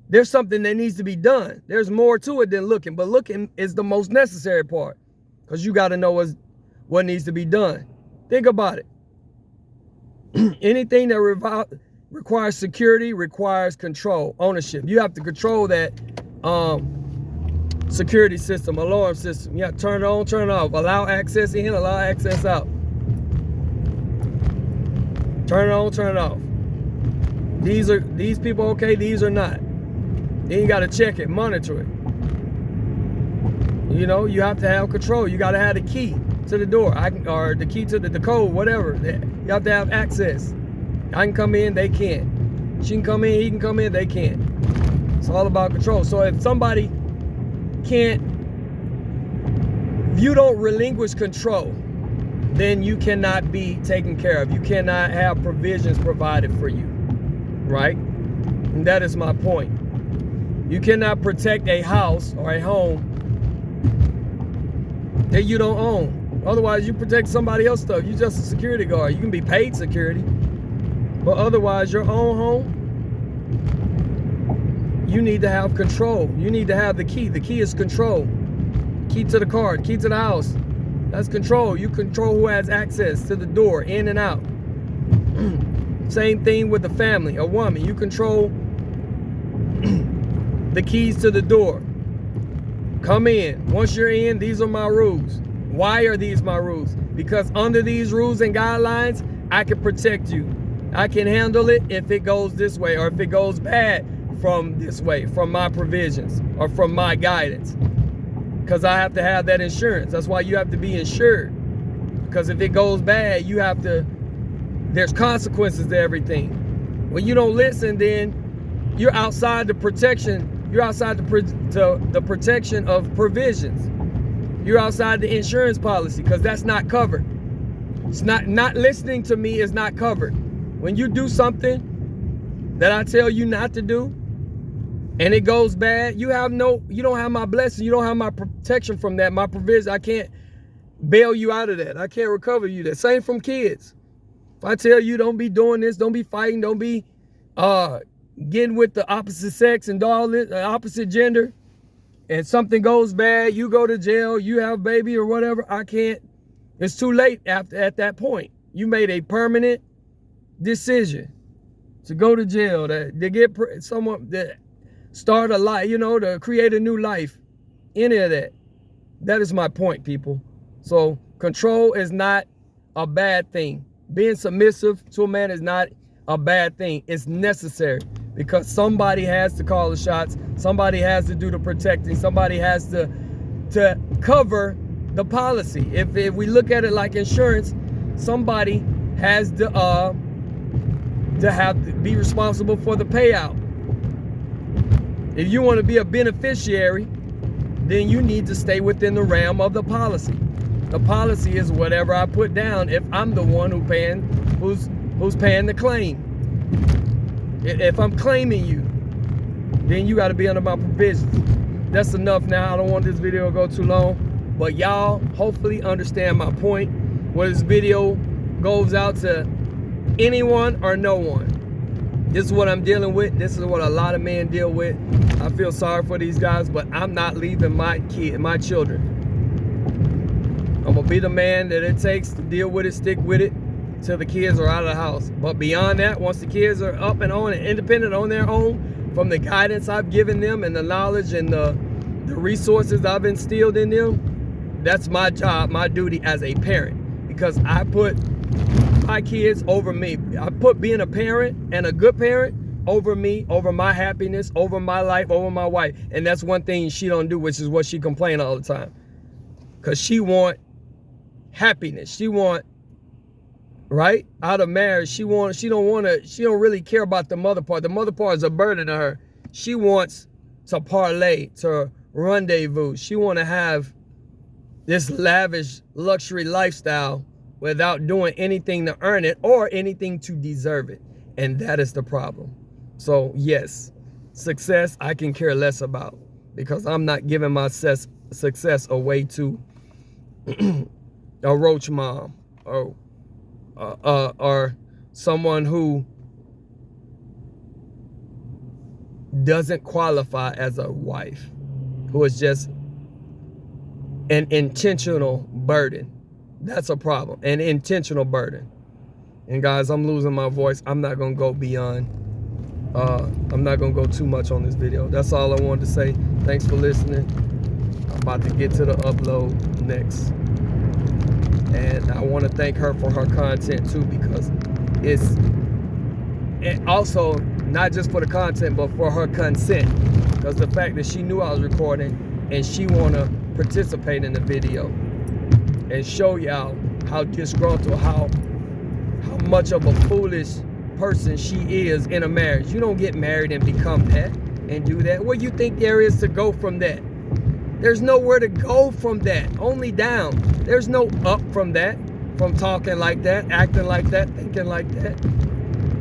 there's something that needs to be done. There's more to it than looking. But looking is the most necessary part, because you got to know what needs to be done. Think about it. Anything that requires security requires control, ownership. You have to control that security system, alarm system. You have to turn it on, turn it off, allow access in, allow access out. Turn it on, turn it off. These people okay, these are not. Then you got to check it, monitor it. You have to have control. You got to have the key to the door, or the key to the code, whatever. You have to have access. I can come in, they can't. She can come in, he can come in, they can't. It's all about control. So if somebody if you don't relinquish control, then you cannot be taken care of. You cannot have provisions provided for you, right? And that is my point. You cannot protect a house or a home that you don't own. Otherwise, you protect somebody else's stuff. You're just a security guard. You can be paid security. But otherwise, your own home, you need to have control. You need to have the key. The key is control. Key to the car, key to the house. That's control. You control who has access to the door, in and out. Same thing with the family, a woman. You control the keys to the door. Come in. Once you're in, these are my rules. Why are these my rules? Because under these rules and guidelines, I can protect you. I can handle it if it goes this way, or if it goes bad from this way, from my provisions or from my guidance. Because I have to have that insurance. That's why you have to be insured. Because if it goes bad, there's consequences to everything. When you don't listen, then you're outside the protection. You're outside the protection of provisions. You're outside the insurance policy because that's not covered. It's not listening to me is not covered. When you do something that I tell you not to do and it goes bad, you don't have my blessing. You don't have my protection from that, my provision. I can't bail you out of that. I can't recover you that. Same from kids. If I tell you don't be doing this, don't be fighting, don't be getting with the opposite sex and all this, opposite gender, and something goes bad, you go to jail, you have a baby or whatever, I can't. It's too late at that point. You made a permanent decision to go to jail, to get someone, that start a life, to create a new life. Any of that. That is my point, people. So control is not a bad thing. Being submissive to a man is not a bad thing. It's necessary because somebody has to call the shots. Somebody has to do the protecting. Somebody has to cover the policy. If we look at it like insurance, somebody has to be responsible for the payout. If you want to be a beneficiary, then you need to stay within the realm of the policy. The policy is whatever I put down if I'm the one who's paying the claim. If I'm claiming you, then you got to be under my provisions. That's enough now. I don't want this video to go too long, but y'all hopefully understand my point. Whether this video goes out to anyone or no one, this is what I'm dealing with. This is what a lot of men deal with. I feel sorry for these guys, but I'm not leaving my children. I'm gonna be the man that it takes to deal with it, stick with it, till the kids are out of the house. But beyond that, once the kids are up and on and independent on their own, from the guidance I've given them and the knowledge and the resources I've instilled in them, that's my job, my duty as a parent. Because I put my kids over me. I put being a parent and a good parent over me, over my happiness, over my life, over my wife. And that's one thing she don't do, which is what she complain all the time. Because she want happiness. She want, right, out of marriage, she don't really care about the mother part. The mother part is a burden to her. She wants to parlay, to rendezvous. She want to have this lavish luxury lifestyle without doing anything to earn it or anything to deserve it. And that is the problem. So yes, success I can care less about, because I'm not giving my success away to a roach mom or someone who doesn't qualify as a wife, who is just an intentional burden. That's a problem, an intentional burden. And guys, I'm losing my voice. I'm not gonna go beyond. I'm not gonna go too much on this video. That's all I wanted to say. Thanks for listening. I'm about to get to the upload next. And I want to thank her for her content too, because it's also not just for the content, but for her consent. Because the fact that she knew I was recording and she want to participate in the video and show y'all how disgruntled, how much of a foolish person she is in a marriage. You don't get married and become that and do that. Where you think there is to go from that? There's nowhere to go from that, only down. There's no up from that, from talking like that, acting like that, thinking like that.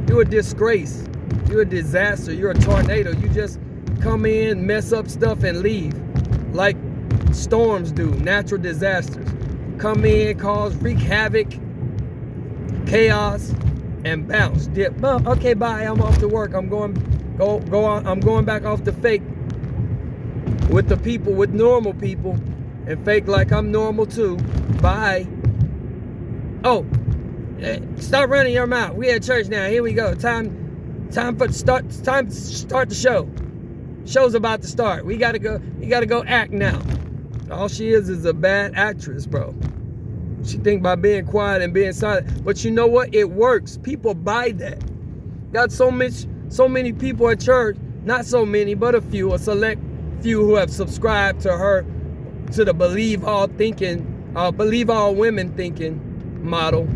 You're a disgrace. You're a disaster. You're a tornado. You just come in, mess up stuff, and leave. Like storms do, natural disasters. Come in, wreak havoc, chaos, and bounce. Dip. Okay, bye. I'm off to work. I'm going back off to fake with the people, with normal people, and fake like I'm normal too. Bye. Oh, stop running your mouth. We at church now. Here we go. Time to start the show. Show's about to start. We gotta go act now. All she is a bad actress, bro. She think by being quiet and being silent. But you know what? It works. People buy that. Got so many people at church, not so many, but a few, a select few who have subscribed to her, to the believe all women thinking model,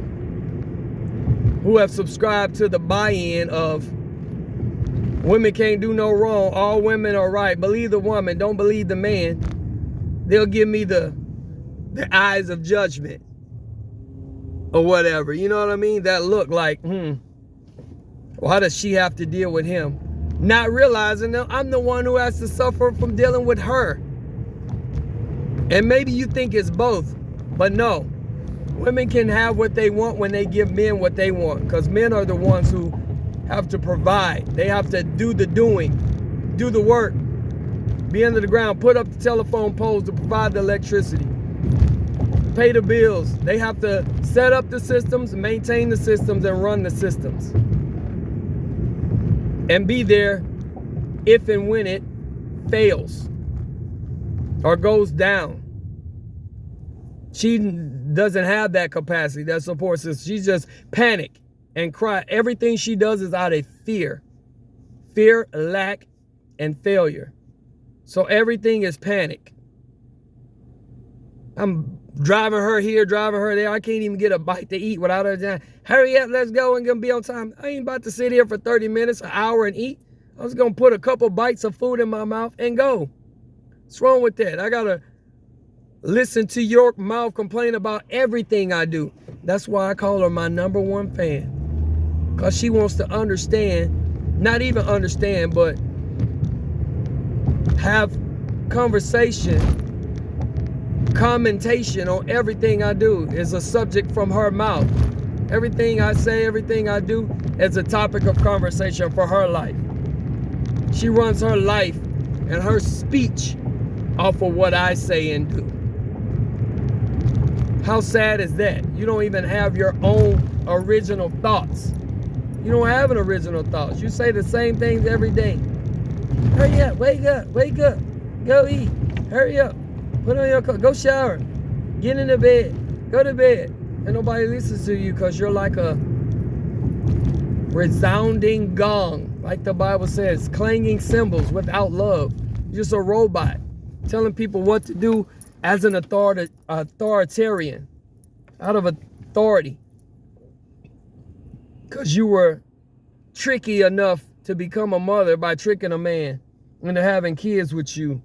who have subscribed to the buy-in of women can't do no wrong, all women are right, believe the woman, don't believe the man. They'll give me the the eyes of judgment or whatever. You know what I mean? That look like, why does she have to deal with him? Not realizing that I'm the one who has to suffer from dealing with her. And maybe you think it's both, but no. Women can have what they want when they give men what they want, because men are the ones who have to provide. They have to do the doing, do the work, be under the ground, put up the telephone poles to provide the electricity, pay the bills. They have to set up the systems, maintain the systems, and run the systems. And be there if and when it fails or goes down. She doesn't have that capacity, that support system. She just panic and cry. Everything she does is out of fear. Fear, lack, and failure. So everything is panic. I'm driving her here, driving her there. I can't even get a bite to eat without her saying, hurry up, let's go, and gonna be on time. I ain't about to sit here for 30 minutes, an hour, and eat. I was gonna put a couple bites of food in my mouth and go. What's wrong with that? I gotta listen to your mouth complain about everything I do. That's why I call her my #1 fan. Because she wants to understand, not even understand, but have conversation, commentation on everything I do is a subject from her mouth. Everything I say, everything I do is a topic of conversation for her life. She runs her life and her speech off of what I say and do. How sad is that? You don't even have your own original thoughts. You don't have an original thoughts. You say the same things every day. Hurry up, wake up, go eat, hurry up, put on your coat, go shower, get into bed, go to bed. And nobody listens to you because you're like a resounding gong, like the Bible says, clanging cymbals without love. You're just a robot telling people what to do as an authoritarian, out of authority. Because you were tricky enough to become a mother by tricking a man into having kids with you.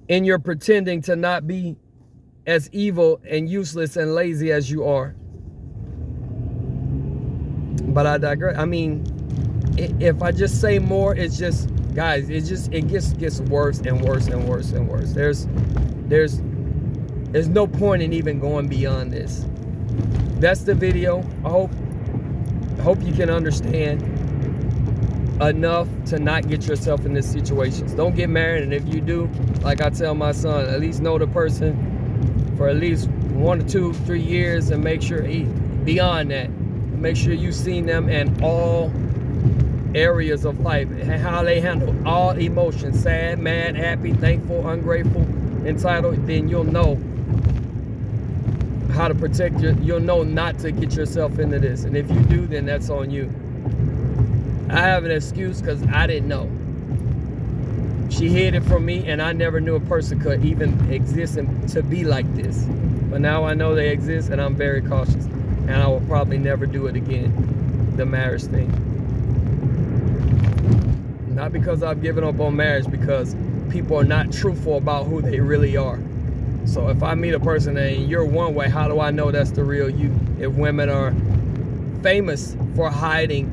And you're pretending to not be as evil and useless and lazy as you are. But I digress. I mean, if I just say more, it's just, guys, it gets worse and worse and worse and worse. There's no point in even going beyond this. That's the video. I hope you can understand enough to not get yourself in these situations. Don't get married, and if you do, like I tell my son, at least know the person for at least 1 to 2, 3 years, and make sure beyond that, make sure you've seen them in all areas of life, how they handle all emotions, sad, mad, happy, thankful, ungrateful, entitled. Then you'll know how to protect you'll know not to get yourself into this. And if you do, then that's on you. I have an excuse because I didn't know. She hid it from me, and I never knew a person could even exist and to be like this. But now I know they exist, and I'm very cautious. And I will probably never do it again, the marriage thing. Not because I've given up on marriage, because people are not truthful about who they really are. So if I meet a person and you're one way, how do I know that's the real you? If women are famous for hiding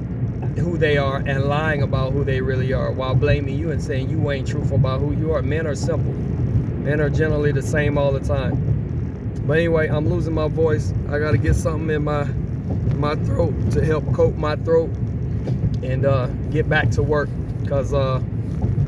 who they are and lying about who they really are while blaming you and saying you ain't truthful about who you are. Men are simple. Men are generally the same all the time. But anyway, I'm losing my voice. I gotta get something in my throat to help coat my throat and get back to work, because